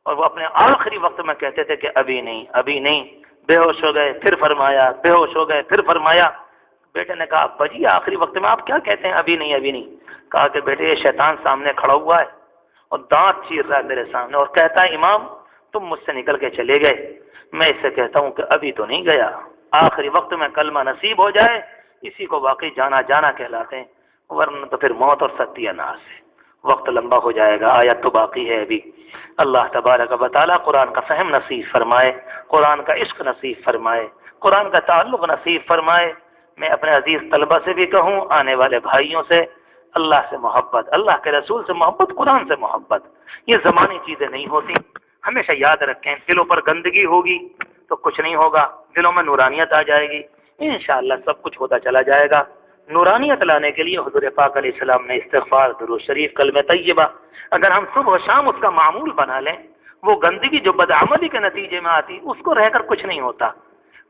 A: اور وہ اپنے آخری وقت میں کہتے تھے کہ ابھی نہیں ابھی نہیں. بے ہوش ہو گئے پھر فرمایا، بے ہوش ہو گئے پھر فرمایا. بیٹے نے کہا ابا جی آخری وقت میں آپ کیا کہتے ہیں ابھی نہیں ابھی نہیں؟ کہا کہ بیٹے یہ شیطان سامنے کھڑا ہوا ہے اور دانت چیر رہا ہے میرے سامنے، اور کہتا ہے امام تم مجھ سے نکل کے چلے گئے. میں اس سے کہتا ہوں کہ ابھی تو نہیں گیا، آخری وقت میں کلمہ نصیب ہو جائے اسی کو واقعی جانا جانا کہلاتے ہیں، ورنہ تو پھر موت اور ستیہ ناس ہے. وقت لمبا ہو جائے گا، آیت تو باقی ہے ابھی. اللہ تبارک و تعالیٰ قرآن کا فہم نصیب فرمائے، قرآن کا عشق نصیب فرمائے، قرآن کا تعلق نصیب فرمائے. میں اپنے عزیز طلبہ سے بھی کہوں، آنے والے بھائیوں سے، اللہ سے محبت، اللہ کے رسول سے محبت، قرآن سے محبت، یہ زمانی چیزیں نہیں ہوتی. ہمیشہ یاد رکھیں دلوں پر گندگی ہوگی تو کچھ نہیں ہوگا، دلوں میں نورانیت آ جائے گی انشاءاللہ سب کچھ ہوتا چلا جائے گا. نورانیت لانے کے لیے حضور پاک علیہ السلام نے استغفار، درود شریف، کلمہ طیبہ، اگر ہم صبح و شام اس کا معمول بنا لیں، وہ گندگی جو بدعملی کے نتیجے میں آتی اس کو رہ کر کچھ نہیں ہوتا.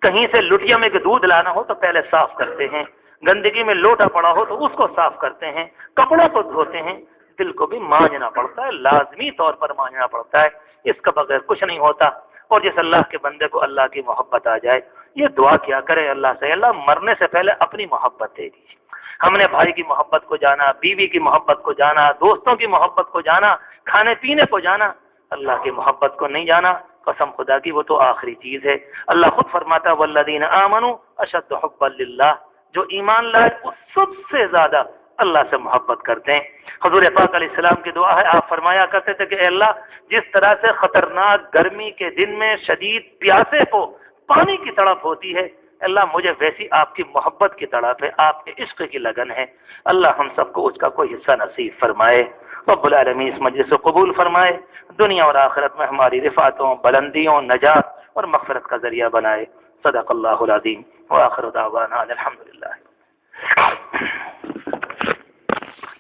A: کہیں سے لٹیا میں کہ دودھ لانا ہو تو پہلے صاف کرتے ہیں، گندگی میں لوٹا پڑا ہو تو اس کو صاف کرتے ہیں، کپڑوں کو دھوتے ہیں، دل کو بھی مانجنا پڑتا ہے، لازمی طور پر مانجنا پڑتا ہے. اس کا بغیر کچھ نہیں ہوتا. اور جس اللہ کے بندے کو اللہ کی محبت آ جائے، یہ دعا کیا کرے اللہ سے، اللہ مرنے سے پہلے اپنی محبت دے دیجیے. ہم نے بھائی کی محبت کو جانا، بیوی کی محبت کو جانا، دوستوں کی محبت کو جانا، کھانے پینے کو جانا، اللہ کی محبت کو نہیں جانا. قسم خدا کی وہ تو آخری چیز ہے. اللہ خود فرماتا والذین آمنوا اشد حبا للہ، جو ایمان لائے وہ سب سے زیادہ اللہ سے محبت کرتے ہیں. حضور پاک علیہ السلام کی دعا ہے، آپ فرمایا کرتے تھے کہ اے اللہ جس طرح سے خطرناک گرمی کے دن میں شدید پیاسے کو پانی کی تڑپ ہوتی ہے، اللہ مجھے ویسی آپ کی محبت کی تڑپ ہے، آپ کے عشق کی لگن ہے. اللہ ہم سب کو اس کا کوئی حصہ نصیب فرمائے. رب العالمین اس مجلس کو قبول فرمائے، دنیا اور آخرت میں ہماری رفعتوں، بلندیوں، نجات اور مغفرت کا ذریعہ بنائے. صدق اللہ العظیم وآخر دعوانا الحمدللہ.